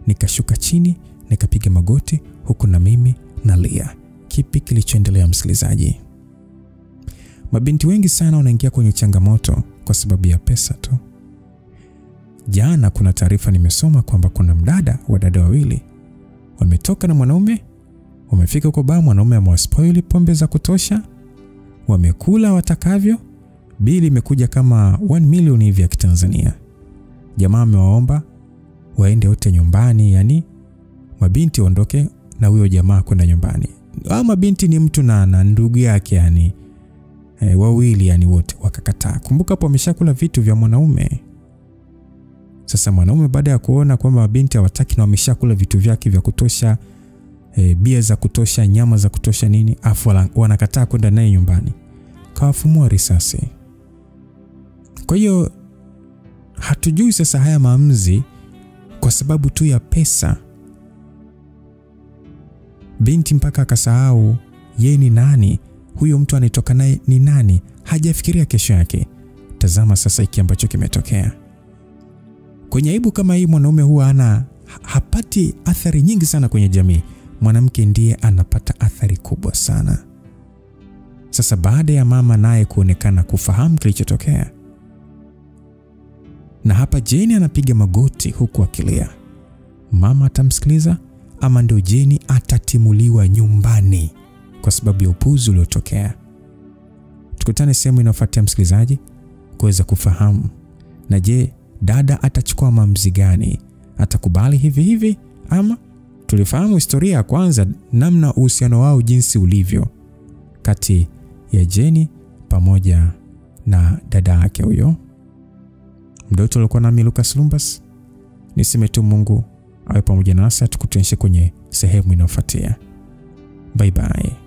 Nikashuka chini, nikapiga magoti huku na mimi nalia. Kipi kilichoendelea msikilizaji? Mabinti wengi sana wanaingia kwenye changamoto kwa sababu ya pesa tu. Jana kuna taarifa nimesoma kwamba kuna wadada wawili wametoka na mwanaume, wamefika kwa baa, mwanaume amewaspoili pombe za kutosha, wamekula watakavyo, bili imekuja kama 1 million hivi ya Kitanzania. Jamaa amewaomba waende wote nyumbani, yani mabinti waondoke na huyo jamaa kwenda nyumbani. ama binti ni mtu na ndugu yake yani wawili yani wote wakakataa. Kumbuka hapo ameshakula vitu vya mwanaume. Sasa mwanaume baada ya kuona kwamba binti hawataki na wameshakula vitu vyake vya kutosha, bia za kutosha, nyama za kutosha nini, afu wanakataa kwenda naye nyumbani, kawafumua risasi. Kwa hiyo hatujui sasa haya maamuzi kwa sababu tu ya pesa. Binti mpaka akasahau yeye ni nani, huyo mtu anayetoka naye ni nani, hajafikiria kesho yake. Tazama sasa hiki ambacho kimetokea. Kwenye aibu kama hii mwanaume huwa hapati athari nyingi sana kwenye jamii. Mwanamke ndiye anapata athari kubwa sana. Sasa baada ya mama naye kuonekana kufahamu kilichotokea, na hapa Jane anapiga magoti huku akilia, mama atamsikiliza ama ndio Jane atatimuliwa nyumbani kwa sababu ya upuzi uliotokea? Tukutane sehemu inayofuatia msikilizaji kuweza kufahamu. Na je, dada atachukua maamuzi gani? Atakubali hivi ama? Tulifahamu historia ya kwanza, namna uhusiano wao jinsi ulivyo kati ya Jane pamoja na dada yake huyo. Mdoto alikuwa nami Lucas Lumbas. Niseme tu Mungu awe pamoja nasi, tukutane kwenye sehemu inayofuatia. Bye bye.